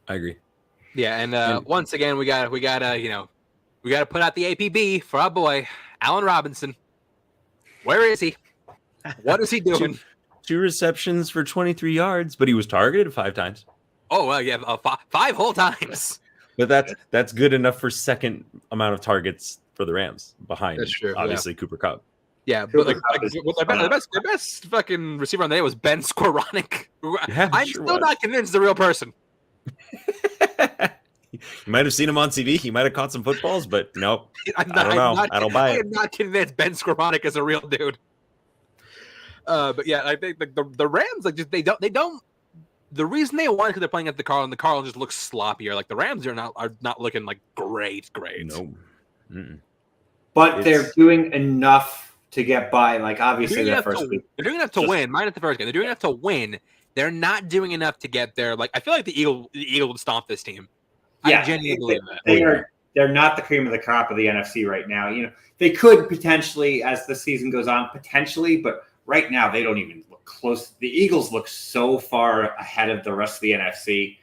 I agree. Yeah, and once again, we got to put out the APB for our boy Allen Robinson. Where is he? What is he doing? Two receptions for 23 yards, but he was targeted 5 times. Oh, well, yeah, 5 whole times. But that's good enough for second amount of targets for the Rams behind, That's true, obviously, Cooper Kupp. Yeah, but the best fucking receiver on the day was Ben Skoranek. Yeah, I'm still not convinced the real person. You might have seen him on TV. He might have caught some footballs, but no, I don't know. I don't buy it. I am not convinced Ben Skoranek is a real dude. But yeah, I think the Rams, like, just they don't. The reason they won because they're playing at the Cardinals just looks sloppier. Like the Rams are not looking like great. No, but they're doing enough to get by. Like obviously their first week. They're doing enough to win. Minus the first game, they're doing enough to win. They're not doing enough to get there. Like I feel like the Eagles would stomp this team. Yeah, I genuinely believe that. They're not the cream of the crop of the NFC right now. You know, they could potentially as the season goes on, but right now they don't even look close. The Eagles look so far ahead of the rest of the NFC.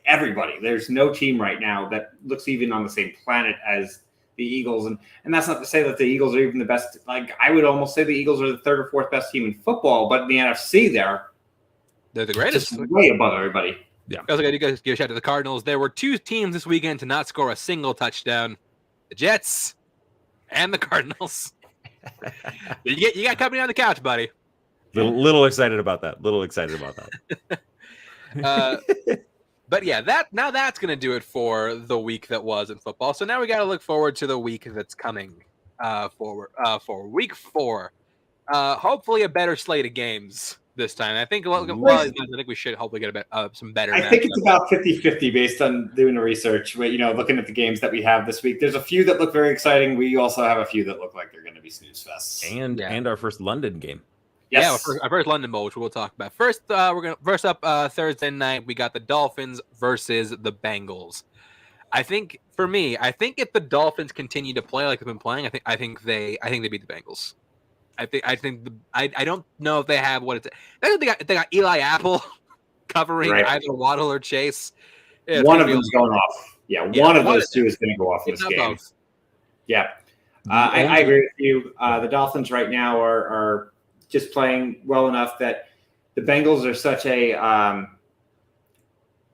Everybody, there's no team right now that looks even on the same planet as the Eagles, and that's not to say that the Eagles are even the best. Like I would almost say the Eagles are the third or fourth best team in football, but in the NFC they're the greatest, just way above everybody. Yeah, I was like, you guys give a shout out to the Cardinals. There were 2 teams this weekend to not score a single touchdown: the Jets and the Cardinals. you got company on the couch, buddy. Little excited about that. But yeah, that's gonna do it for the week that was in football. So now we got to look forward to the week that's coming for week 4. Hopefully a better slate of games this time. I think we should hopefully get some better. I think it's about 50-50 based on doing the research. Looking at the games that we have this week, there's a few that look very exciting. We also have a few that look like they're going to be snooze fests. And our first London game. Yes. Yeah, our first London Bowl, which we'll talk about. First up Thursday night, we got the Dolphins versus the Bengals. I think if the Dolphins continue to play like they've been playing, I think they beat the Bengals. I don't know if they have what it's. They got Eli Apple covering either Waddle or Chase. One of them's going off. Yeah, one of those two is going to go off in this game. Both. Yeah, I agree with you. The Dolphins right now are just playing well enough that the Bengals are such a.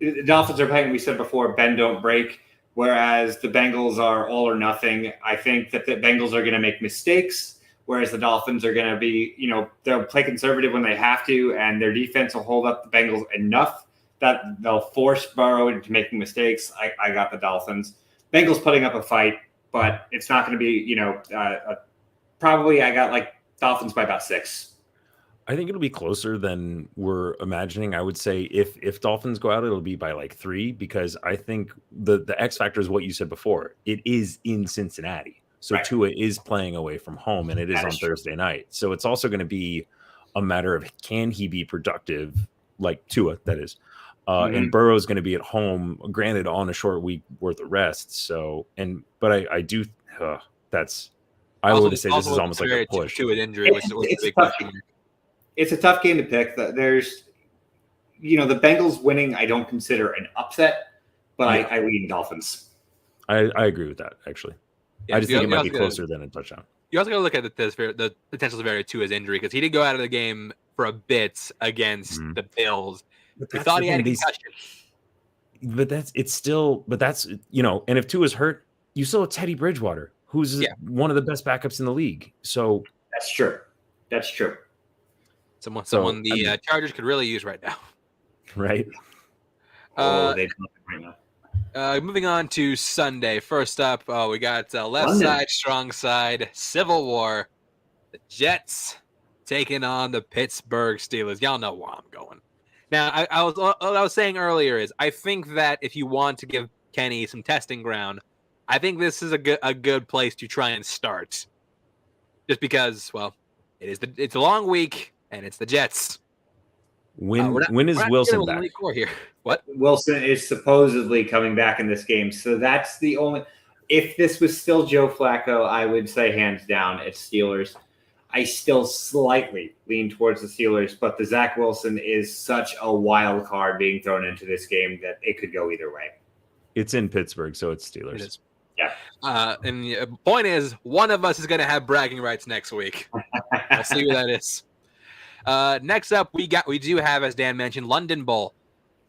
The Dolphins are playing. We said before, bend don't break. Whereas the Bengals are all or nothing. I think that the Bengals are going to make mistakes. Whereas the Dolphins are going to be, they'll play conservative when they have to, and their defense will hold up the Bengals enough that they'll force Burrow into making mistakes. I got the Dolphins. Bengals putting up a fight, but it's not going to be, probably I got like Dolphins by about 6. I think it'll be closer than we're imagining. I would say if Dolphins go out, it'll be by like 3 because I think the X factor is what you said before. It is in Cincinnati. So right. Tua is playing away from home, and it is on Thursday night. So it's also going to be a matter of can he be productive, like Tua, that is. And Burrow's going to be at home, granted on a short week worth of rest. So, but I do. I would say this is almost like a push. To an injury, it's a tough game to pick. the Bengals winning, I don't consider an upset, but I lean Dolphins. I agree with that, actually. Yeah, I just think it might be closer than a touchdown. You also got to look at the potential severity to his injury because he did go out of the game for a bit against the Bills. We thought he had a concussion. But that's and if Tua's hurt, you still have Teddy Bridgewater, who's one of the best backups in the league. So that's true. Someone the Chargers could really use right now. Right. They've done it right now. Moving on to Sunday. First up, we got left side, strong side, Civil War. The Jets taking on the Pittsburgh Steelers. Y'all know where I'm going. Now, I was saying earlier is I think that if you want to give Kenny some testing ground, I think this is a good place to try and start. Just because, well, it's a long week and it's the Jets. When is Wilson back? Here. What? Wilson is supposedly coming back in this game, so that's the only. If this was still Joe Flacco, I would say hands down it's Steelers. I still slightly lean towards the Steelers, but the Zach Wilson is such a wild card being thrown into this game that it could go either way. It's in Pittsburgh, so it's Steelers. It is. Yeah. And the point is, one of us is going to have bragging rights next week. We'll see who that is. Next up, we do have, as Dan mentioned, London Bowl.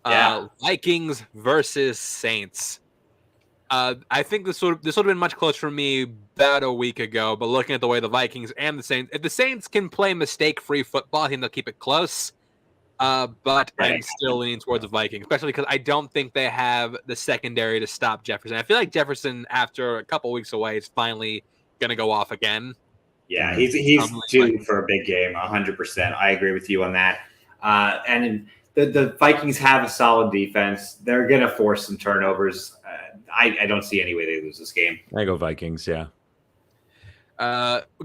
Vikings versus Saints. I think this would have been much closer for me about a week ago, but looking at the way the Vikings and the Saints, if the Saints can play mistake-free football, I think they'll keep it close. But I'm still leaning towards the Vikings, especially because I don't think they have the secondary to stop Jefferson. I feel like Jefferson, after a couple weeks away, is finally going to go off again. Yeah, he's due for a big game, 100%. I agree with you on that. And the Vikings have a solid defense. They're going to force some turnovers. I don't see any way they lose this game. I go Vikings, yeah.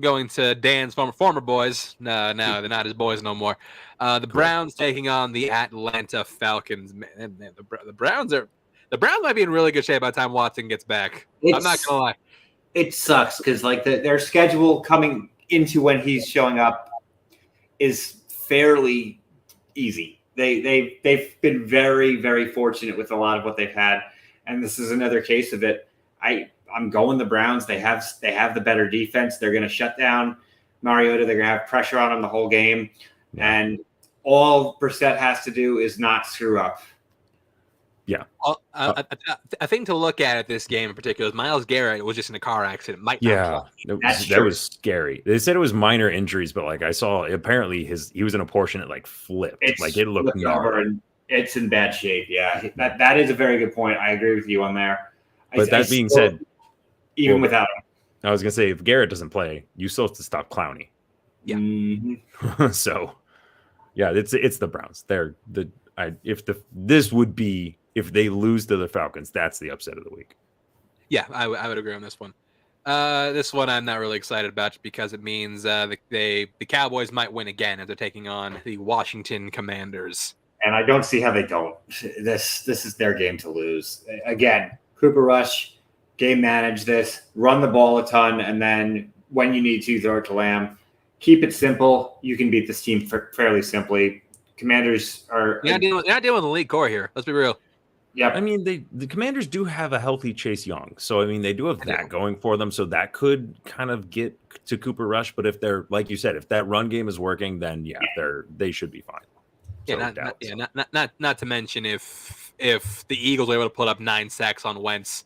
Going to Dan's former boys. No, they're not his boys no more. The Browns taking on the Atlanta Falcons. Man, the Browns might be in really good shape by the time Watson gets back. I'm not gonna lie. It sucks because their schedule coming into when he's showing up is fairly easy. They've been very, very fortunate with a lot of what they've had, and this is another case of it. I'm going the Browns. They have the better defense. They're going to shut down Mariota. They're going to have pressure on him the whole game, and all Brissett has to do is not screw up. Yeah. A thing to look at this game in particular is Myles Garrett was just in a car accident. That was scary. They said it was minor injuries, but I saw apparently he was in a portion that flipped. It looked over and it's in bad shape. Yeah, that is a very good point. I agree with you on there. But that being said, even without him, I was gonna say if Garrett doesn't play, you still have to stop Clowney. Yeah. Mm-hmm. So, yeah, it's the Browns. If they lose to the Falcons, that's the upset of the week. Yeah, I would agree on this one. This one I'm not really excited about because it means the Cowboys might win again as they're taking on the Washington Commanders. And I don't see how they don't. This is their game to lose. Again, Cooper Rush, game manage this, run the ball a ton, and then when you need to, throw it to Lamb. Keep it simple. You can beat this team fairly simply. Commanders are... You're not dealing with the elite core here. Let's be real. Yeah, I mean, the Commanders do have a healthy Chase Young, so I mean they do have that going for them. So that could kind of get to Cooper Rush. But if they're like you said, if that run game is working, then they should be fine. Not to mention if the Eagles are able to put up 9 sacks on Wentz,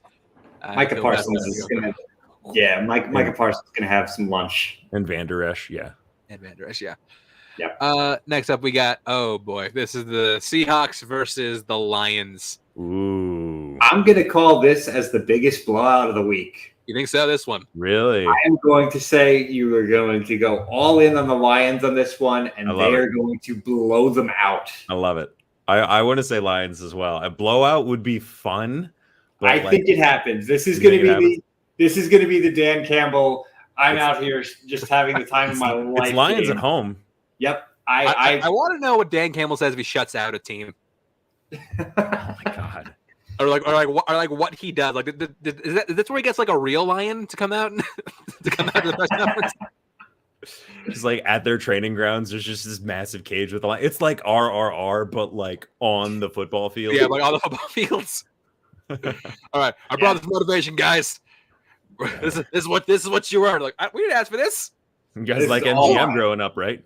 Micah Parsons is gonna. Yeah, Micah Parsons is gonna have some lunch. And Van Der Esch, yeah. Next up, we got this is the Seahawks versus the Lions. Ooh. I'm going to call this as the biggest blowout of the week. You think so, this one? Really? I am going to say you are going to go all in on the Lions on this one, and they are going to blow them out. I love it. I want to say Lions as well. A blowout would be fun. But I think it happens. This is going to be the Dan Campbell. I'm out here just having the time of my life. It's Lions at home. Yep. I want to know what Dan Campbell says if he shuts out a team. Oh my god. Or what he does. Is that where he gets a real lion to come out to the press conference? Just like at their training grounds, there's just this massive cage with a line. It's like RRR, but like on the football field. Yeah, like on the football fields. All right, I brought this motivation, guys. This is what you earned. Like we didn't ask for this. You guys like MGM growing up, right?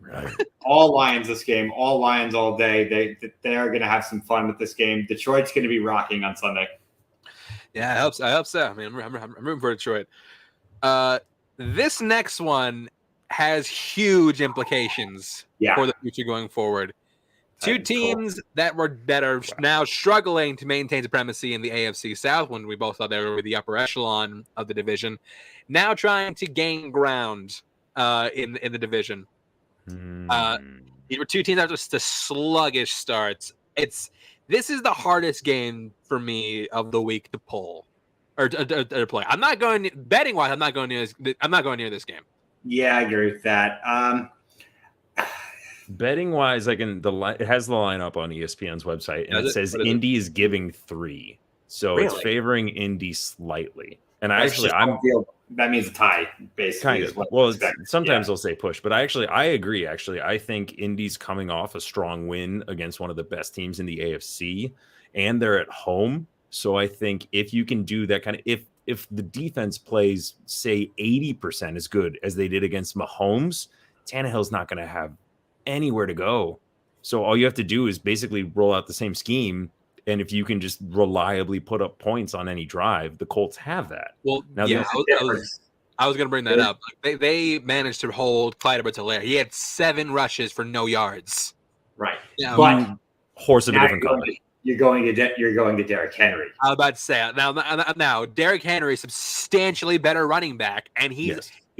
All Lions this game. All Lions all day. They are going to have some fun with this game. Detroit's going to be rocking on Sunday. Yeah, I hope so. I mean, I'm rooting for Detroit. This next one has huge implications for the future going forward. Two teams that are now struggling to maintain supremacy in the AFC South, when we both thought they were the upper echelon of the division, now trying to gain ground in the division. These were two teams that were just the sluggish starts. This is the hardest game for me of the week to pull or to play. I'm not going betting wise. I'm not going near this game. Yeah, I agree with that. Betting wise, it has the lineup on ESPN's website, and it says Indy is giving 3, so it's favoring Indy slightly. And that means a tie, basically. Kind of. Well, sometimes they'll say push, but I agree. Actually, I think Indy's coming off a strong win against one of the best teams in the AFC, and they're at home. So I think if you can do that kind of, if the defense plays, say 80% as good as they did against Mahomes, Tannehill's not going to have anywhere to go. So all you have to do is basically roll out the same scheme. And if you can just reliably put up points on any drive, the Colts have that. Well, now, yeah, I was going to bring that up. They managed to hold Clyde Edwards-Helaire. He had 7 rushes for no yards. Right. But horse of a different color. You're going to Derrick Henry. I was about to say now Derrick Henry is substantially better running back, and he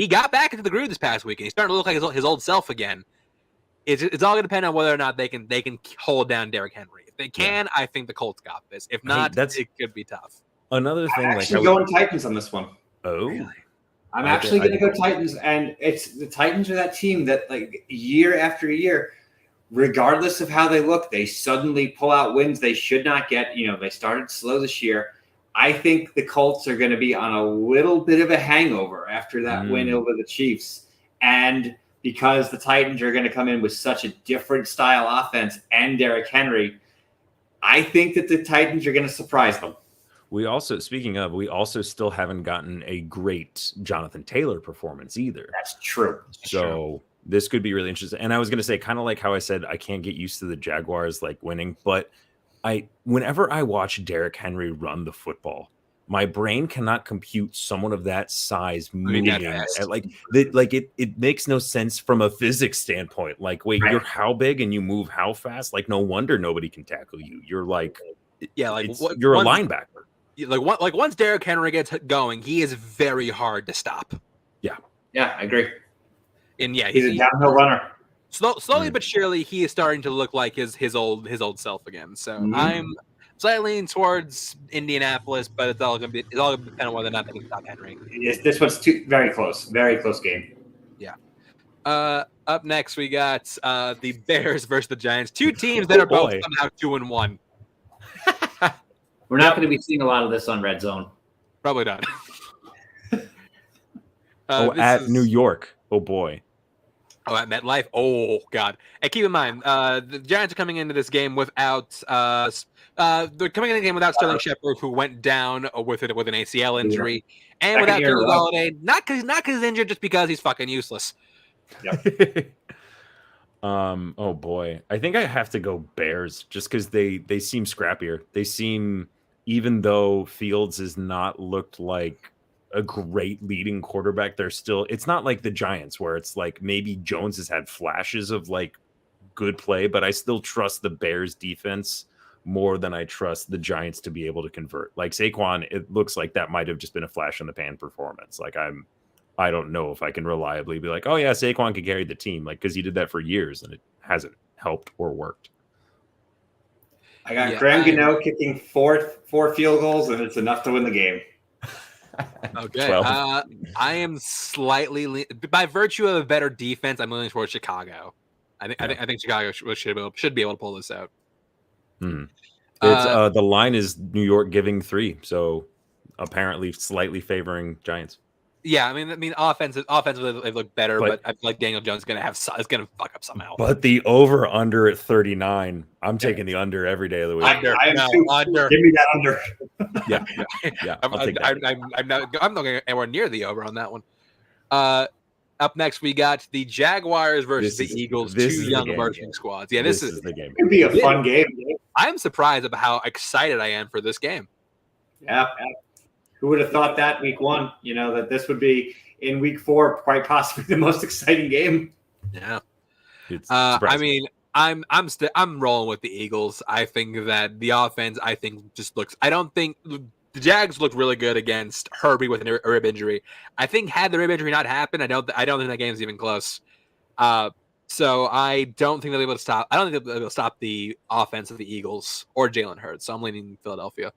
got back into the groove this past week, and he's starting to look like his old self again. It's all going to depend on whether or not they can hold down Derrick Henry. If they can, I think the Colts got this. If not, it could be tough. Another thing, I'm actually going Titans on this one. Oh, really? I'm actually going to go Titans, and the Titans are that team that, like, year after year, regardless of how they look, they suddenly pull out wins they should not get. They started slow this year. I think the Colts are going to be on a little bit of a hangover after that win over the Chiefs, and because the Titans are going to come in with such a different style offense and Derrick Henry, I think that the Titans are going to surprise them. We also still haven't gotten a great Jonathan Taylor performance either. That's true. So this could be really interesting. And I was going to say, kind of like how I said, I can't get used to the Jaguars like winning, but whenever I watch Derrick Henry run the football, my brain cannot compute someone of that size moving. It makes no sense from a physics standpoint. Like, wait, you're how big and you move how fast? Like, no wonder nobody can tackle you. You're like, you're a linebacker. Like once Derrick Henry gets going, he is very hard to stop. Yeah, I agree. And he's a downhill runner. Slowly but surely, he is starting to look like his old self again. So I'm slightly leaning towards Indianapolis, but it's all going to depend on whether or not they can stop Henry. This one's very close game. Yeah. Up next, we got the Bears versus the Giants. Two teams that are both somehow 2-1. We're not going to be seeing a lot of this on Red Zone. Probably not. New York. Oh boy. Oh, at MetLife. Oh God. And keep in mind, the Giants are coming into this game without. They're coming into the game without Sterling Shepard, who went down with an ACL injury, and without Kenny Golladay. Not because he's injured, just because he's fucking useless. Yep. Oh boy. I think I have to go Bears just because they seem scrappier. They seem, even though Fields has not looked like a great leading quarterback, it's not like the Giants where it's like maybe Jones has had flashes of like good play, but I still trust the Bears defense more than I trust the Giants to be able to convert. Like Saquon, it looks like that might have just been a flash in the pan performance. Like I don't know if I can reliably be like, oh yeah, Saquon could carry the team, like, because he did that for years and it hasn't helped or worked. I got Graham Gano kicking four field goals, and it's enough to win the game. Okay. I am slightly by virtue of a better defense, I'm leaning towards Chicago. I think Chicago should be able to pull this out. It's the line is New York giving 3, so apparently slightly favoring Giants. Yeah, I mean, offensively they look better, but I feel like Daniel Jones is gonna fuck up somehow. But the over under at 39, I'm taking the under every day of the week. Under. Under. Give me that under. Yeah. I'm not going anywhere near the over on that one. Up next, we got the Jaguars versus the Eagles, two young emerging squads. Yeah, this is the game. It'd be a fun game. I'm surprised about how excited I am for this game. Yeah. Who would have thought that week 1? That this would be in week 4, quite possibly the most exciting game. Yeah. I mean, I'm rolling with the Eagles. I think that the offense, just looks. I don't think the Jags looked really good against Herbie with a rib injury. I think had the rib injury not happened, I don't think that game's even close. So I don't think they'll be able to stop. I don't think they'll be able to stop the offense of the Eagles or Jalen Hurts. So I'm leaning Philadelphia.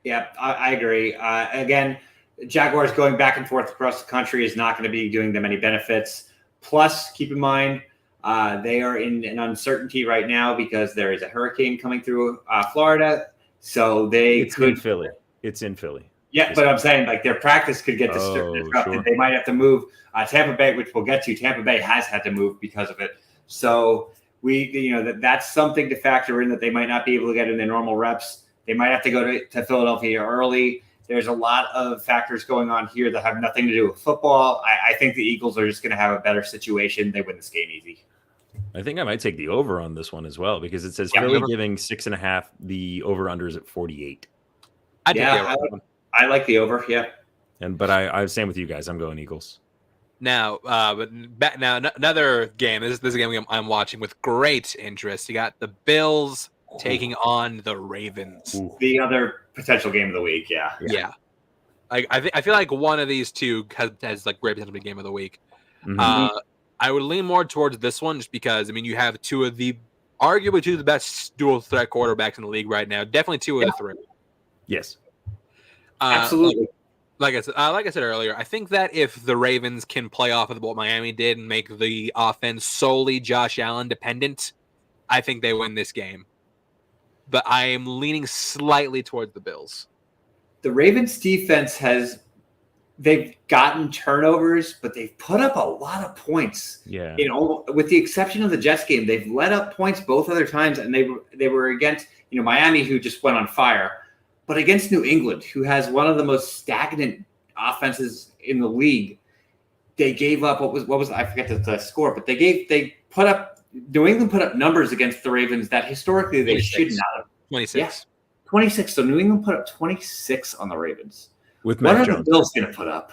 Yeah, I agree. Again, Jaguars going back and forth across the country is not going to be doing them any benefits. Plus, keep in mind, they are in an uncertainty right now because there is a hurricane coming through Florida. So it's in Philly. It's in Philly. Yeah, but I'm saying their practice could get disrupted. Sure. They might have to move. Tampa Bay, which we'll get to, Tampa Bay has had to move because of it. So that's something to factor in, that they might not be able to get in their normal reps. They might have to go to Philadelphia early. There's a lot of factors going on here that have nothing to do with football. I think the Eagles are just going to have a better situation. They win this game easy. I think I might take the over on this one as well, because it says Philly giving 6.5. The over/under is at 48. I like the over. Yeah, but I same with you guys. I'm going Eagles. Now, another game. This is a game I'm watching with great interest. You got the Bills taking on the Ravens. The other potential game of the week. Yeah. I feel like one of these two has great potential to be game of the week. Mm-hmm. I would lean more towards this one just because, you have arguably two of the best dual threat quarterbacks in the league right now. Definitely two of the three. Yes. Absolutely. Like I said earlier, I think that if the Ravens can play off of what Miami did and make the offense solely Josh Allen dependent, I think they win this game. But I am leaning slightly towards the Bills. The Ravens defense they've gotten turnovers, but they've put up a lot of points. Yeah. With the exception of the Jets game, they've let up points both other times, and they were against Miami, who just went on fire, but against New England, who has one of the most stagnant offenses in the league. They gave up what was I forget the score, but New England put up numbers against the Ravens that historically they 26. should not have. 26. Yeah, 26. So New England put up 26 on the Ravens. With Matt what Jones. are the Bills going to put up?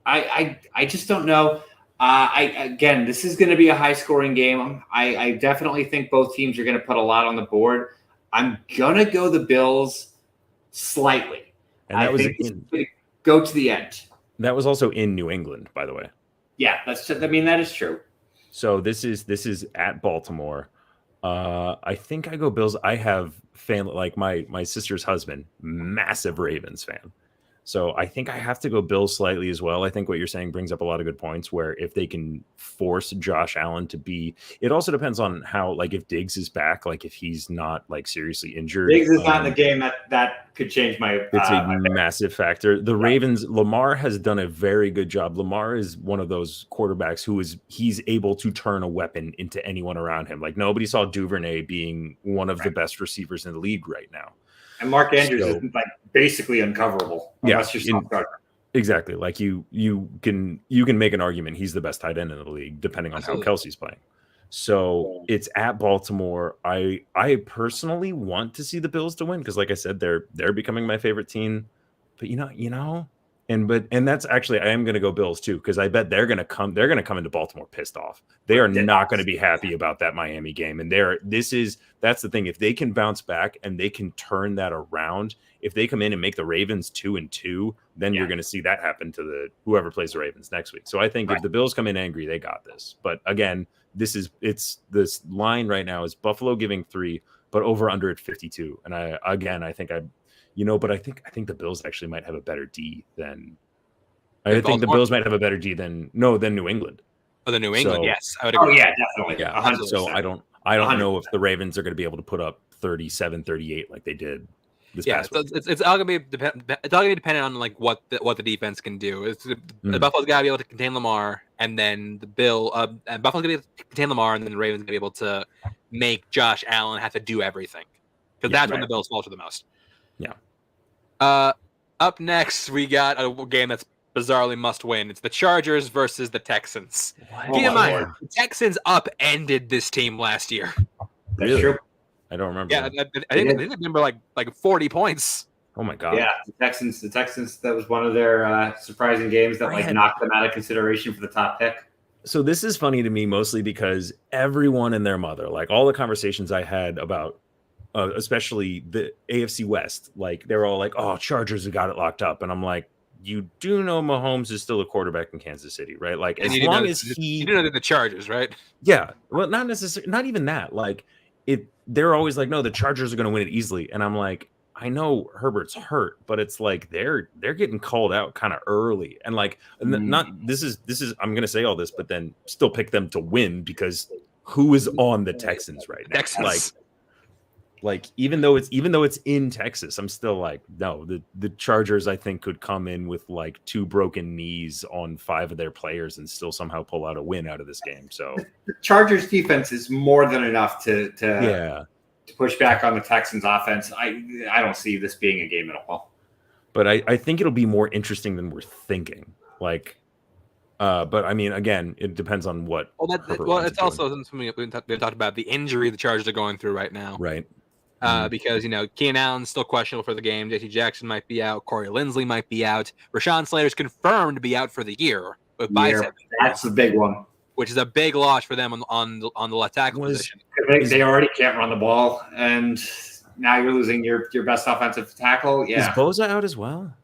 I just don't know. Again, this is going to be a high-scoring game. I definitely think both teams are going to put a lot on the board. I'm going to go the Bills slightly. And that was go to the end. That was also in New England, by the way. Yeah, that is true. So this is at Baltimore. I think I go Bills. I have my sister's husband, massive Ravens fan. So I think I have to go Bills slightly as well. I think what you're saying brings up a lot of good points, where if they can force Josh Allen to be, it also depends on how, if Diggs is back, if he's not seriously injured. Diggs is not in the game. That could change my. It's a massive factor. The Ravens, Lamar has done a very good job. Lamar is one of those quarterbacks he's able to turn a weapon into anyone around him. Nobody saw Duvernay being one of the best receivers in the league right now. And Mark Andrews is basically uncoverable unless you're soft starter. Exactly. You can make an argument he's the best tight end in the league, depending on how Kelsey's playing. So it's at Baltimore. I personally want to see the Bills to win because, like I said, they're becoming my favorite team. But and that's actually, I am going to go Bills too, because I bet they're going to come into Baltimore pissed off. They are not going to be happy about that Miami game. And that's the thing. If they can bounce back and they can turn that around, if they come in and make the Ravens 2-2, then you're going to see that happen to whoever plays the Ravens next week. So I think if the Bills come in angry, they got this. But again, this line right now is Buffalo giving 3, but over under at 52. And I think the Bills actually might have a better D than I think the Bills might have a better D than New England. Oh, the New England, yes, I would agree. Oh yeah, definitely. Yeah. 100%. So I don't know if the Ravens are going to be able to put up 37, 38 like they did. This Yeah, past so week. it's all gonna be dependent on like what the defense can do. The Buffalo's gotta be able to contain Lamar, and then Buffalo's gonna be able to contain Lamar, and then the Ravens gonna be able to make Josh Allen have to do everything, because that's when the Bills falter the most. Yeah. Up next, we got a game that's bizarrely must win. It's the Chargers versus the Texans. Keep in mind, the Texans upended this team last year. That's true. I don't remember. Yeah, I think they remember like 40 points. Oh my god. Yeah, the Texans. That was one of their surprising games that knocked them out of consideration for the top pick. So this is funny to me mostly because everyone and their mother, like all the conversations I had about, especially the AFC West, like they're all like, "Oh, Chargers have got it locked up," and I'm like, "You do know Mahomes is still a quarterback in Kansas City, right? Like as long as you do know the Chargers, right? Yeah, well, not necessarily, not even that. Like they're always like, "No, the Chargers are going to win it easily," and I'm like, I know Herbert's hurt, but it's like they're getting called out kind of early, and like not this is I'm going to say all this, but then still pick them to win because who is on the Texans right now? Texans. Like even though it's in Texas, I'm still like, no, the Chargers I think could come in with like 2 broken knees on 5 of their players and still somehow pull out a win out of this game. So the Chargers defense is more than enough to push back on the Texans offense. I don't see this being a game at all. But I think it'll be more interesting than we're thinking. Like, but I mean, again, it depends on what. Well, it's also something we've talked about, the injury the Chargers are going through right now. Right. Because, Keenan Allen's still questionable for the game. J.T. Jackson might be out. Corey Linsley might be out. Rashawn Slater's confirmed to be out for the year with bicep. That's the big one. Which is a big loss for them on the left tackle position. They already can't run the ball, and now you're losing your best offensive tackle. Yeah. Is Bosa out as well?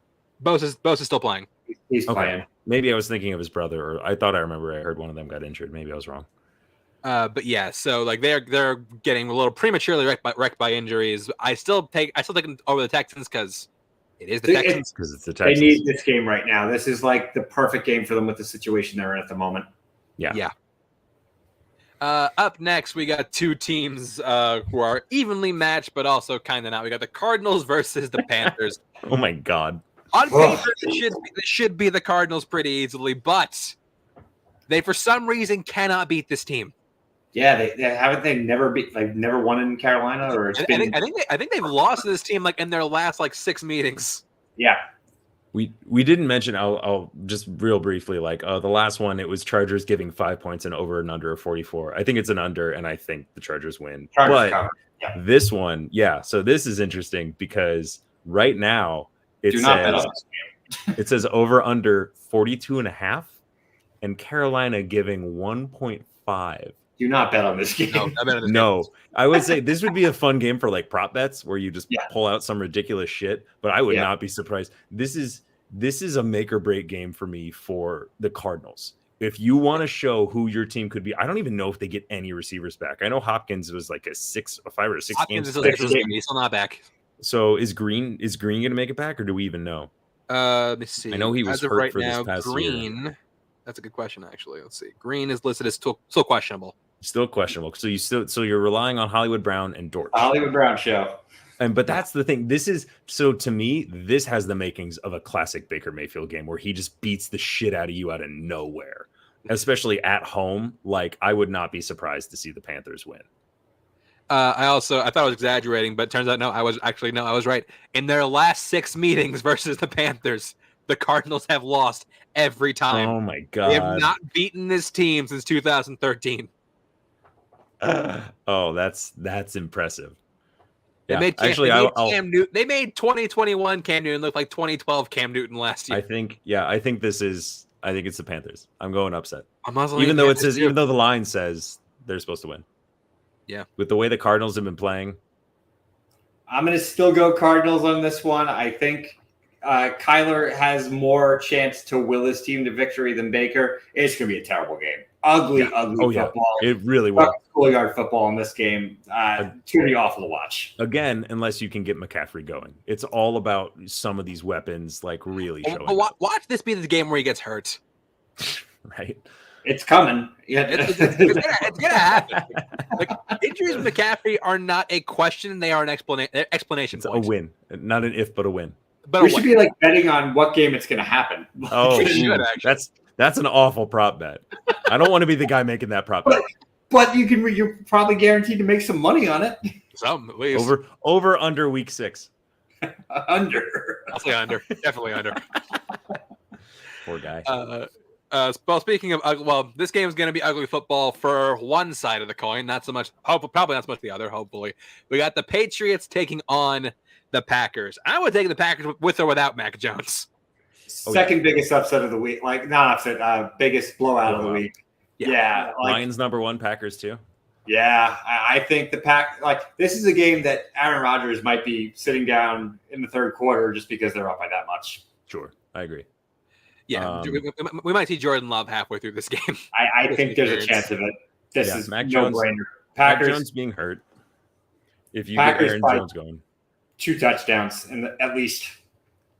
Bosa's still playing. He's playing. Maybe I was thinking of his brother, or I thought I heard one of them got injured. Maybe I was wrong. But yeah, so like they're getting a little prematurely wrecked by injuries. I still take them over the Texans because it is the Texans. Because it's the Texans. They need this game right now. This is like the perfect game for them with the situation they're in at the moment. Yeah. Up next, we got 2 teams who are evenly matched, but also kind of not. We got the Cardinals versus the Panthers. Oh my god! On paper, it should be the Cardinals pretty easily, but they for some reason cannot beat this team. Yeah, they never won in Carolina, or I think they've lost to this team like in their last like 6 meetings. Yeah. We didn't mention. I'll just real briefly, like the last one, it was Chargers giving 5 points and over and under of 44. I think it's an under, and I think the Chargers win. This one, so this is interesting because right now it says over under 42.5, and Carolina giving 1.5. Do not bet on this game. No, I would say this would be a fun game for like prop bets where you just pull out some ridiculous shit, but I would not be surprised. This is a make or break game for me for the Cardinals. If you want to show who your team could be, I don't even know if they get any receivers back. I know Hopkins was like a 5 or 6 games. He's still not back. So is Green going to make it back, or do we even know? Let me see. I know he was hurt right for now, this past year. That's a good question, actually. Let's see. Green is listed as still questionable. Still questionable. So you're relying on Hollywood Brown and Dortch. Hollywood Brown show. But that's the thing. To me, this has the makings of a classic Baker Mayfield game where he just beats the shit out of you out of nowhere, especially at home. Like, I would not be surprised to see the Panthers win. I thought I was exaggerating, but it turns out I was right. In their last 6 meetings versus the Panthers, the Cardinals have lost every time. Oh my god! They have not beaten this team since 2013. That's impressive. They made 2021 Cam Newton look like 2012 Cam Newton last year. I think it's the Panthers. I'm going upset. Even though the line says they're supposed to win. Yeah. With the way the Cardinals have been playing, I'm going to still go Cardinals on this one. I think Kyler has more chance to will his team to victory than Baker. It's going to be a terrible game. Ugly football. Yeah. It really will. Schoolyard football in this game. It's going to be awful to watch. Again, unless you can get McCaffrey going. It's all about some of these weapons, like really showing. Watch this be the game where he gets hurt. Right. It's coming. Yeah, it's gonna happen. Like, injuries with McCaffrey are not a question; they are an explanation. It's point. a win, not an if, but a win. But we should be like betting on what game it's going to happen. Oh, We should, actually. that's an awful prop bet. I don't want to be the guy making that prop bet. But you're probably guaranteed to make some money on it. Some at least. Over under week 6. Under. I'll say under. Definitely under. Poor guy. Well, speaking of, this game is going to be ugly football for one side of the coin, not so much. Probably not so much the other. Hopefully, we got the Patriots taking on the Packers. I would take the Packers with or without Mac Jones. Second biggest upset of the week, like not upset, biggest blowout of the week. Yeah, Lions number 1, Packers 2. Yeah, I think the this is a game that Aaron Rodgers might be sitting down in the third quarter just because they're up by that much. Sure, I agree. Yeah, we might see Jordan Love halfway through this game. I think there's a chance of it. This is Mac no Jones, brainer. Mac Jones being hurt. If you get Aaron Jones going, 2 touchdowns at least.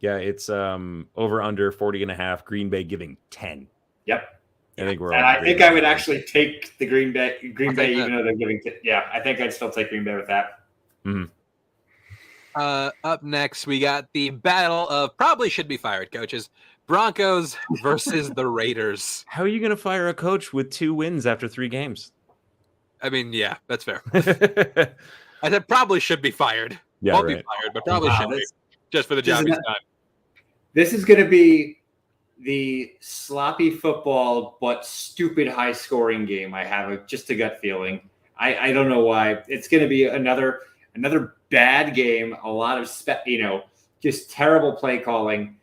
Yeah, it's over under 40.5. Green Bay giving 10. Yep. I think we're. And I think I would actually take the Green Bay, even though they're giving. I think I'd still take Green Bay with that. Mm-hmm. Up next, we got the battle of probably should be fired coaches. Broncos versus the Raiders. How are you going to fire a coach with 2 wins after 3 games? I mean, yeah, that's fair. I said probably should be fired. Yeah, Won't right. be fired, but probably should be. Just for the job he's done. This is going to be the sloppy football but stupid high-scoring game. I have just a gut feeling. I don't know why. It's going to be another bad game. A lot of just terrible play calling,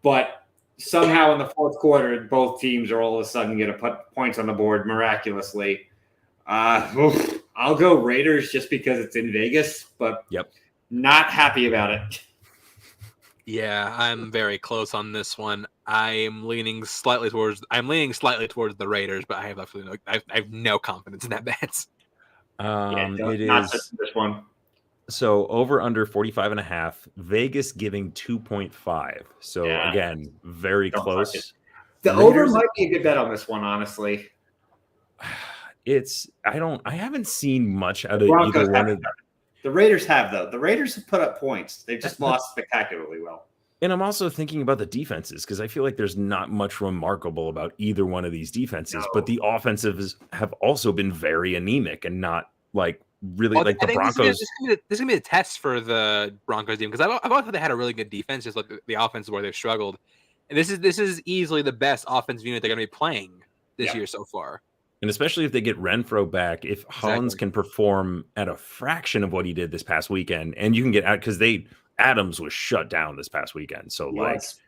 but somehow in the fourth quarter, both teams are all of a sudden going to put points on the board miraculously. I'll go Raiders just because it's in Vegas, but not happy about it. Yeah, I'm very close on this one. I'm leaning slightly towards the Raiders, but I have no confidence in that bet. It not is this one. So over under 45.5. Vegas giving 2.5. So again, very close. The Raiders, over might be a good bet on this one, honestly. I haven't seen much out of Broncos either one of the Raiders have, though. The Raiders have put up points. They've just lost spectacularly well. And I'm also thinking about the defenses because I feel like there's not much remarkable about either one of these defenses, but the offensives have also been very anemic and not like really like the Broncos. This is gonna be a test for the Broncos team because I've always thought they had a really good defense, just like the offense is where they've struggled. And this is easily the best offensive unit they're gonna be playing this year so far. And especially if they get Renfro back, if Hollins can perform at a fraction of what he did this past weekend, and you can get out because Adams was shut down this past weekend. So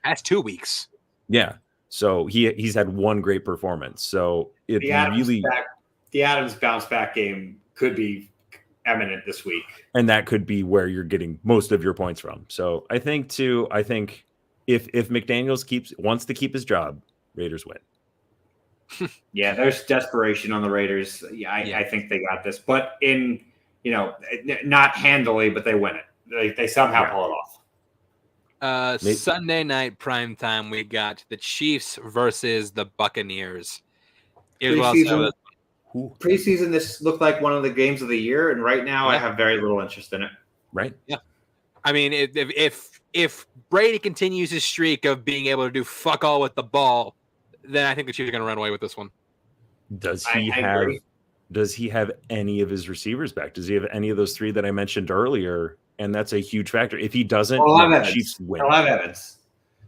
that's 2 weeks. Yeah. So he's had one great performance. So the Adams bounce back game could be eminent this week. And that could be where you're getting most of your points from. So I think if McDaniels wants to keep his job, Raiders win. Yeah, there's desperation on the Raiders. I think they got this, but not handily, but they win it. They somehow pull it off. Sunday night primetime, we got the Chiefs versus the Buccaneers. Preseason, this looked like one of the games of the year, and right now I have very little interest in it. Right? Yeah. I mean, if Brady continues his streak of being able to do fuck all with the ball, then I think the Chiefs are going to run away with this one. Does he have any of his receivers back? Does he have any of those 3 that I mentioned earlier? And that's a huge factor. If he doesn't, the Chiefs win. He'll have Evans.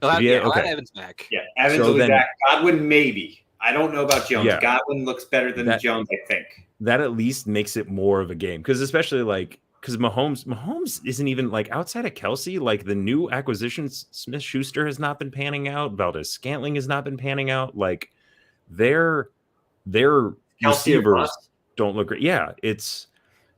He'll have Evans back. Yeah, Evans will be back. Godwin, maybe. I don't know about Jones. Yeah. Godwin looks better than Jones, I think. That at least makes it more of a game. Because especially because Mahomes isn't even outside of Kelsey, the new acquisitions, Smith-Schuster has not been panning out. Valdez-Scantling has not been panning out. Their receivers don't look great. Yeah,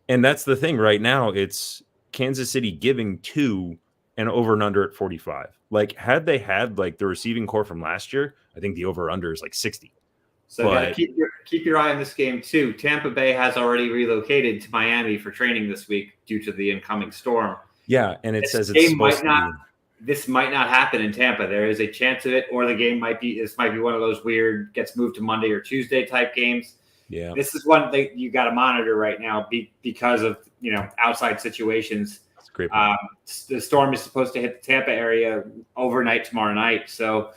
and that's the thing right now. It's Kansas City giving 2 and over and under at 45. Had they had the receiving core from last year, I think the over under is 60. So keep your eye on this game too. Tampa Bay has already relocated to Miami for training this week due to the incoming storm. Yeah, and it says it's supposed to be. this might not happen in Tampa. There is a chance of it, or the game might be one of those weird gets moved to Monday or Tuesday type games. Yeah. This is one that you got to monitor right now because of, outside situations. That's a great. The storm is supposed to hit the Tampa area overnight tomorrow night. So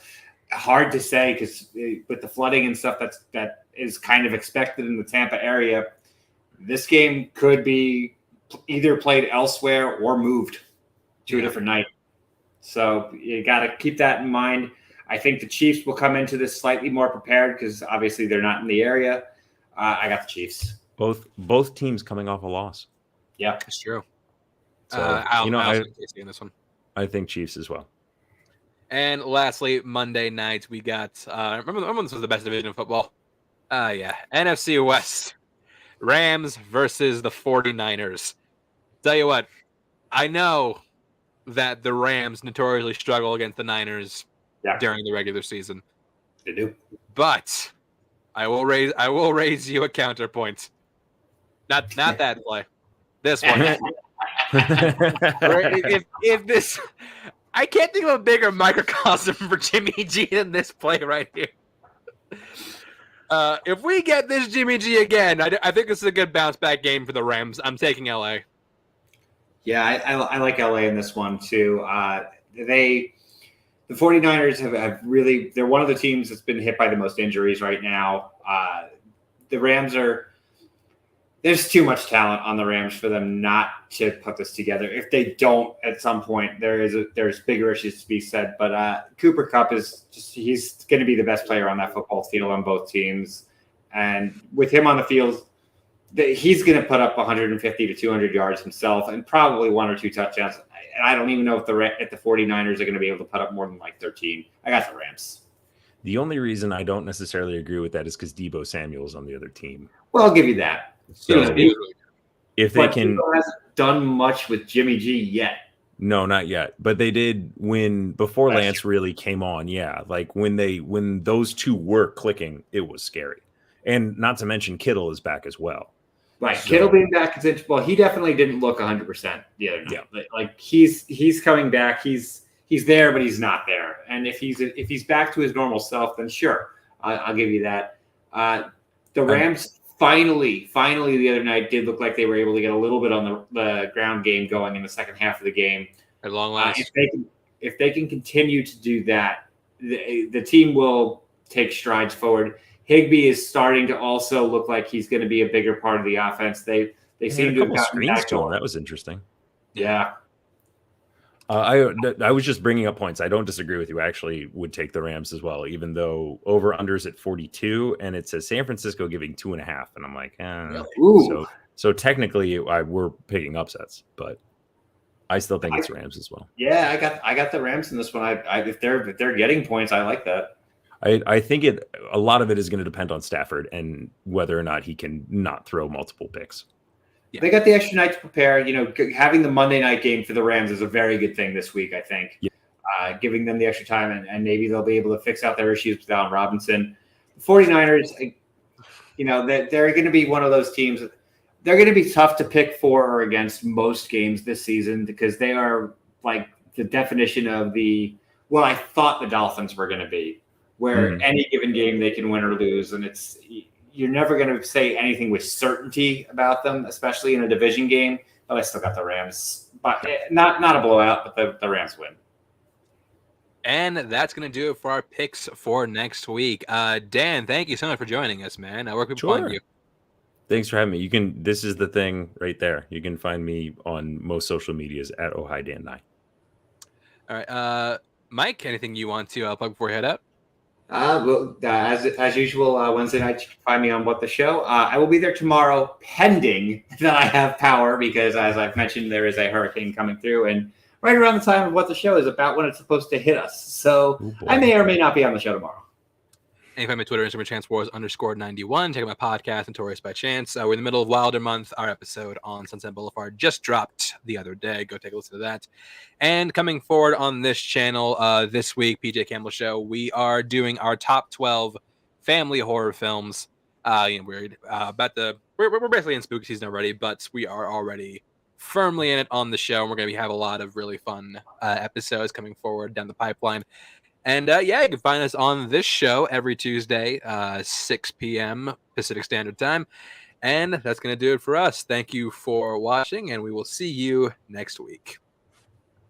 hard to say because with the flooding and stuff that is kind of expected in the Tampa area, this game could be either played elsewhere or moved to a different night. So you got to keep that in mind. I think the Chiefs will come into this slightly more prepared because obviously they're not in the area. I got the Chiefs. Both teams coming off a loss. Yeah, That's true. So I in this one. I think Chiefs as well. And lastly, Monday night we got. Remember this was the best division of football. NFC West, Rams versus the 49ers. Tell you what, I know that the Rams notoriously struggle against the Niners during the regular season. They do, but I will raise you a counterpoint. Not that play. This one. if this, I can't think of a bigger microcosm for Jimmy G than this play right here. If we get this Jimmy G again, I think this is a good bounce back game for the Rams. I'm taking LA. Yeah, I like LA in this one too. The 49ers have really, they're one of the teams that's been hit by the most injuries right now. The Rams there's too much talent on the Rams for them not to put this together. If they don't at some point, there's bigger issues to be said. But Cooper Kupp he's going to be the best player on that football field on both teams. And with him on the field, he's going to put up 150 to 200 yards himself and probably 1 or 2 touchdowns. And I don't even know if the 49ers are going to be able to put up more than like 13. I got the Rams. The only reason I don't necessarily agree with that is because Deebo Samuel's on the other team. Well, I'll give you that. So if they can, Deebo hasn't done much with Jimmy G yet. No, not yet. But they did when before That's Lance true. really came on. Yeah, like when those two were clicking, it was scary. And not to mention Kittle is back as well. Right, So- Kittle being back is interesting. Well, he definitely didn't look 100% the other night. Yeah. Like he's coming back. He's there, but he's not there. And if he's back to his normal self, then sure, I'll give you that. The Rams finally the other night did look like they were able to get a little bit on the ground game going in the second half of the game. At long last. If they can continue to do that, the team will take strides forward. Higbee is starting to also look like he's going to be a bigger part of the offense. They seem to have gotten screens back to him. That was interesting. Yeah. I was just bringing up points. I don't disagree with you. I actually would take the Rams as well, even though over unders at 42, and it says San Francisco giving 2.5, and I'm like, Ooh. So technically, we're picking upsets, but I still think it's Rams as well. Yeah, I got the Rams in this one. If they're getting points, I like that. I think a lot of it is going to depend on Stafford and whether or not he can not throw multiple picks. Yeah. They got the extra night to prepare. Having the Monday night game for the Rams is a very good thing this week, I think. Yeah. Giving them the extra time, and maybe they'll be able to fix out their issues with Allen Robinson. The 49ers, they're going to be one of those teams. They're going to be tough to pick for or against most games this season because they are like the definition of what I thought the Dolphins were going to be, where any given game they can win or lose, and you're never going to say anything with certainty about them, especially in a division game. But I still got the Rams, but not a blowout, but the Rams win. And that's going to do it for our picks for next week. Dan, thank you so much for joining us, man. Where can people find you? Thanks for having me. This is the thing right there. You can find me on most social medias at Dan Nye. All right. Mike, anything you want to plug before you head out? As usual, Wednesday night, you can find me on What the Show. I will be there tomorrow, pending that I have power, because as I've mentioned, there is a hurricane coming through, and right around the time of What the Show is about when it's supposed to hit us. So I may or may not be on the show tomorrow. And you can find my Twitter, Instagram, ChanceWars_91. Check out my podcast, Notorious by Chance. We're in the middle of Wilder Month. Our episode on Sunset Boulevard just dropped the other day. Go take a listen to that. And coming forward on this channel this week, PJ Campbell Show, we are doing our top 12 family horror films. We're basically in spooky season already, but we are already firmly in it on the show. And we're going to have a lot of really fun episodes coming forward down the pipeline. And you can find us on this show every Tuesday, 6 p.m. Pacific Standard Time. And that's going to do it for us. Thank you for watching, and we will see you next week.